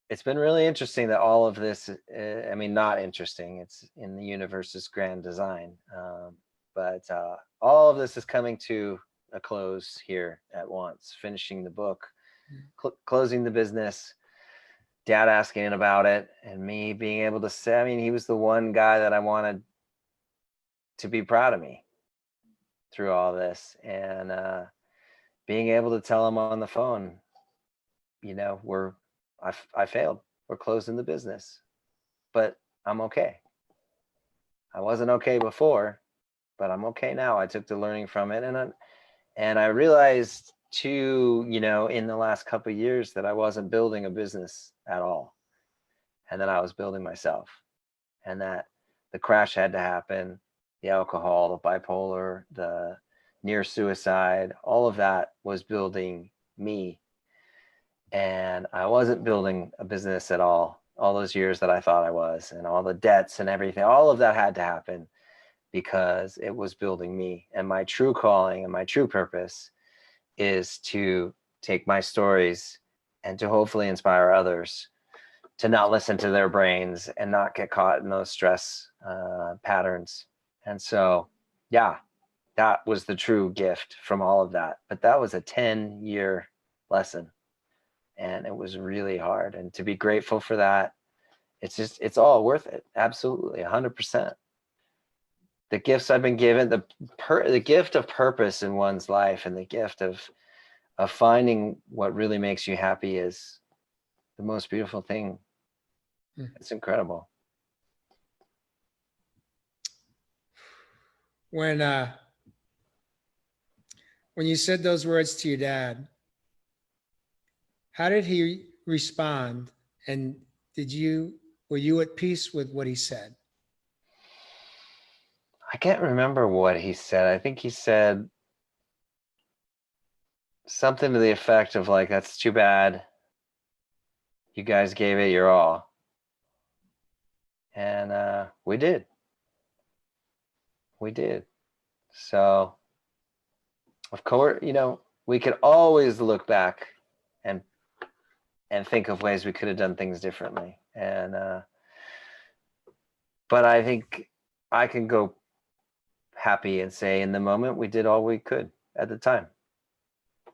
it's been really interesting that all of this, I mean, not interesting, it's in the universe's grand design. But all of this is coming to a close here at once, finishing the book, closing the business, dad asking about it, and me being able to say, I mean, he was the one guy that I wanted to be proud of me through all this. And being able to tell him on the phone, you know, I failed. We're closing the business, but I'm okay. I wasn't okay before, but I'm okay now. I took the learning from it, and I realized too, you know, in the last couple of years that I wasn't building a business at all, and that I was building myself, and that the crash had to happen, the alcohol, the bipolar, the near suicide, all of that was building me. And I wasn't building a business at all those years that I thought I was, and all the debts and everything, all of that had to happen because it was building me. And my true calling and my true purpose is to take my stories and to hopefully inspire others to not listen to their brains and not get caught in those stress patterns. And so, yeah, that was the true gift from all of that. But that was a 10-year lesson. And it was really hard. And to be grateful for that, it's all worth it. Absolutely, 100%. The gifts I've been given, the gift of purpose in one's life, and the gift of finding what really makes you happy is the most beautiful thing. It's incredible. When you said those words to your dad, how did he respond? And were you at peace with what he said? I can't remember what he said. I think he said something to the effect of like, "That's too bad. You guys gave it your all." And we did. We did. So, of course, you know, we could always look back and think of ways we could have done things differently. But I think I can go happy and say, in the moment, we did all we could at the time.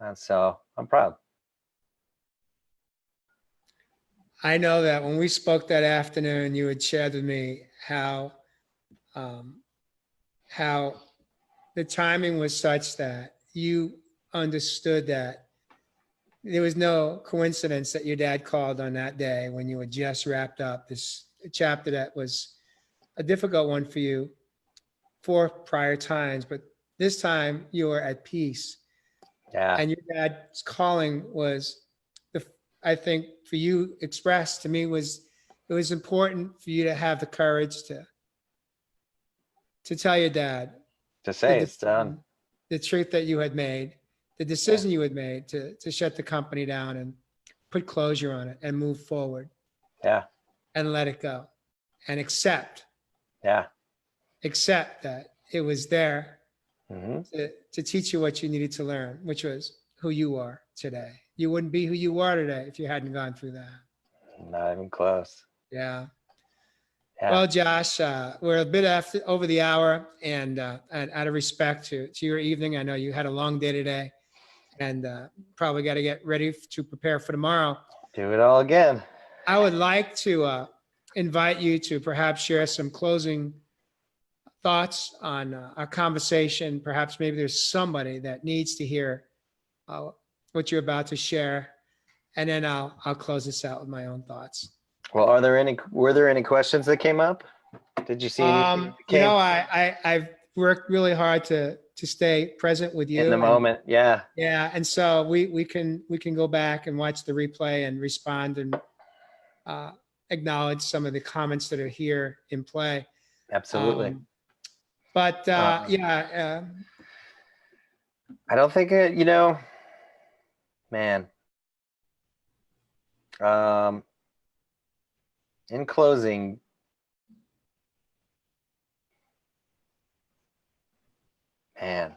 And so I'm proud. I know that when we spoke that afternoon, you had shared with me how the timing was such that you understood that there was no coincidence that your dad called on that day when you had just wrapped up this chapter that was a difficult one for you 4 prior times, but this time you were at peace. Yeah. And your dad's calling was, I think for you expressed to me, was it was important for you to have the courage to tell your dad To say it's done. the truth that you had made, the decision you had made to shut the company down and put closure on it and move forward. Yeah. And let it go and accept that it was there to teach you what you needed to learn, which was who you are today. You wouldn't be who you are today if you hadn't gone through that. Not even close. Yeah. Well, Josh, we're a bit over the hour, and out of respect to your evening, I know you had a long day today, and probably got to get ready to prepare for tomorrow. Do it all again. I would like to invite you to perhaps share some closing thoughts on our conversation. Perhaps maybe there's somebody that needs to hear what you're about to share. and then I'll close this out with my own thoughts. Well, were there any questions that came up? Did you see anything that You came know, I've worked really hard to stay present with in the you, and moment? Yeah, yeah, and so we can go back and watch the replay and respond and uh, acknowledge some of the comments that are here in play. absolutely. But Um, yeah, I don't think man. Um, in closing, man,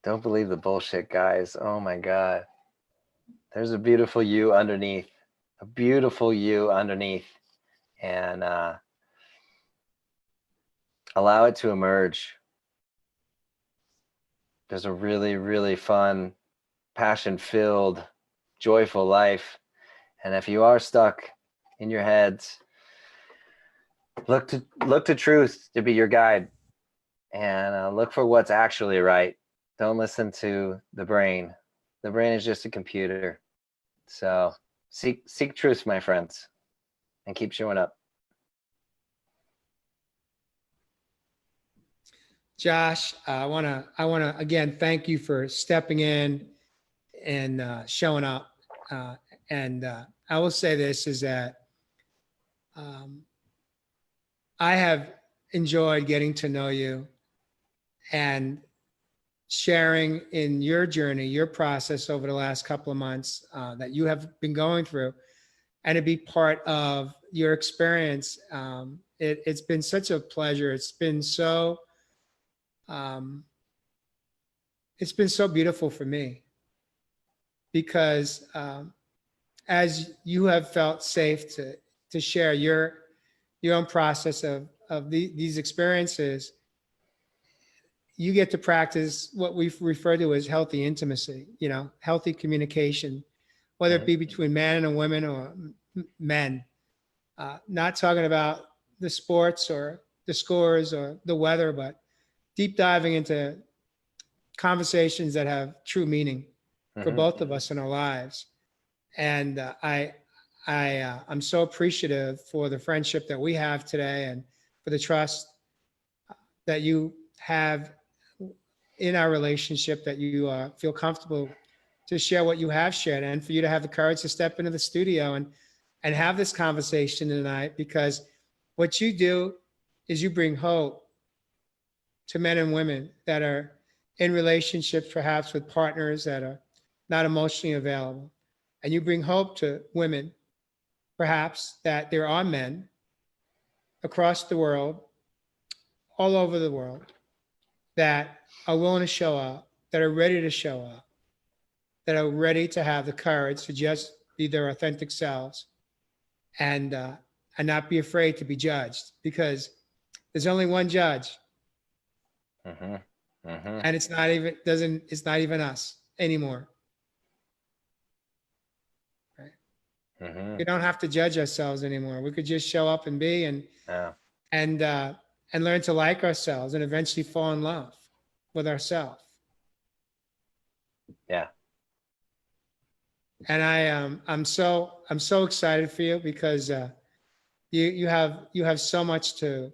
don't believe the bullshit, guys. Oh my God. There's a beautiful you underneath, a beautiful you underneath, and allow it to emerge. There's a really, really fun, passion-filled, joyful life. And if you are stuck in your heads, look to truth to be your guide, and look for what's actually right. Don't listen to the brain. The brain is just a computer. So seek truth, my friends, and keep showing up. Josh, I wanna again thank you for stepping in and showing up. And I will say this is that um, I have enjoyed getting to know you and sharing in your journey, your process over the last couple of months that you have been going through, and to be part of your experience. It's been such a pleasure. Um, it's been so beautiful for me because as you have felt safe to share your own process of these experiences, you get to practice what we refer to as healthy intimacy, you know, healthy communication, whether it Mhm. be between man and women or men. Not talking about the sports or the scores or the weather, but deep diving into conversations that have true meaning for Mhm. both of us in our lives. And I'm so appreciative for the friendship that we have today and for the trust that you have in our relationship, that you feel comfortable to share what you have shared, and for you to have the courage to step into the studio and have this conversation tonight, because what you do is you bring hope to men and women that are in relationships, perhaps with partners that are not emotionally available. And you bring hope to women, perhaps, that there are men across the world, all over the world, that are willing to show up, that are ready to show up, that are ready to have the courage to just be their authentic selves, and not be afraid to be judged, because there's only one judge, Mhm. Mhm. and it's not even us anymore. Right? Mhm. We don't have to judge ourselves anymore. We could just show up and be, Yeah. and uh, and learn to like ourselves and eventually fall in love with ourselves. Yeah. And I'm so excited for you, because you have so much to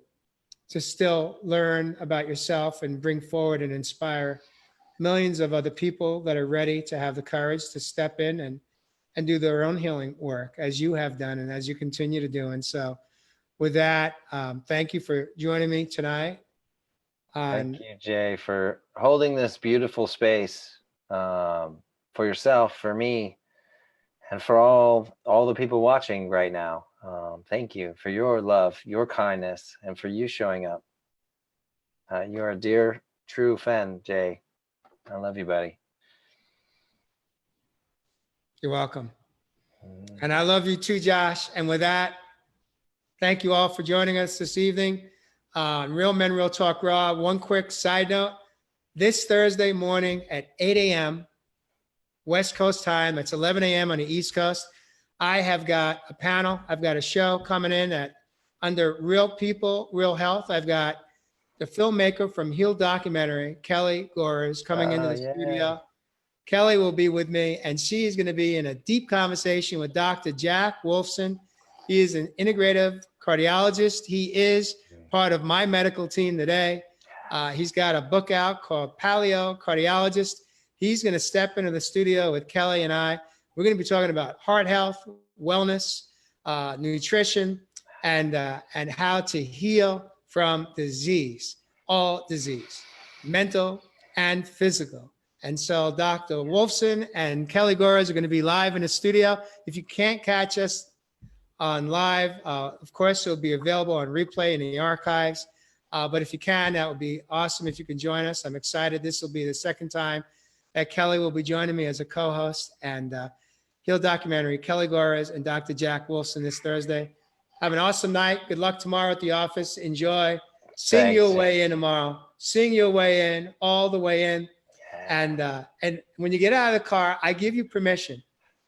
still learn about yourself and bring forward and inspire millions of other people that are ready to have the courage to step in and do their own healing work, as you have done and as you continue to do. And so with that, thank you for joining me tonight Thank on. you, Jay, for holding this beautiful space, for yourself, for me, and for all the people watching right now. Thank you for your love, your kindness, and for you showing up. You're a dear, true friend, Jay. I love you, buddy. You're welcome. Mm. And I love you too, Josh. And with that, thank you all for joining us this evening on Real Men, Real Talk Raw. One quick side note: this Thursday morning at 8 a.m. West Coast time, that's 11 a.m. on the East Coast, I have got a panel. I've got a show coming in at under Real People, Real Health. I've got the filmmaker from Heal Documentary, Kelly Gore, is coming into Oh, the yay. studio. Kelly will be with me, and she is going to be in a deep conversation with Dr. Jack Wolfson. He is an integrative cardiologist. He is part of my medical team today. He's got a book out called Paleo Cardiologist. He's going to step into the studio with Kelly and I. We're going to be talking about heart health, wellness, nutrition, and how to heal from disease, all disease, mental and physical. And so Dr. Wolfson and Kelly Gores are going to be live in the studio. If you can't catch us on live, of course, it'll be available on replay in the archives. But if you can, that would be awesome if you can join us. I'm excited. This will be the second time that Kelly will be joining me as a co-host. And Heal Documentary, Kelly Gores and Dr. Jack Wolfson this Thursday. Have an awesome night. Good luck tomorrow at the office. Enjoy. Sing Thanks. your way in tomorrow. Sing your way in, all the way in. And when you get out of the car, I give you permission.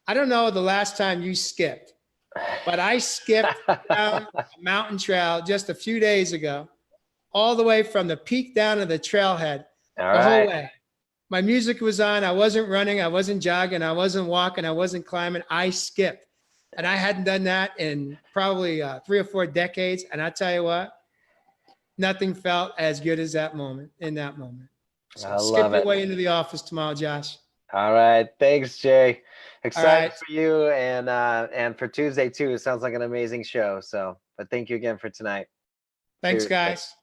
I don't know the last time you skipped, but I skipped down a mountain trail just a few days ago, all the way from the peak down to the trailhead, the whole way. My music was on. I wasn't running. I wasn't jogging. I wasn't walking. I wasn't climbing. I skipped. And I hadn't done that in probably 3 or 4 decades. And I tell you what, nothing felt as good as that moment, in that moment. So I skip love your it. way into the office tomorrow, Josh. All right. Thanks, Jay. Excited right. for you and for Tuesday too. It sounds like an amazing show. So, but thank you again for tonight. Thanks, Cheers. guys.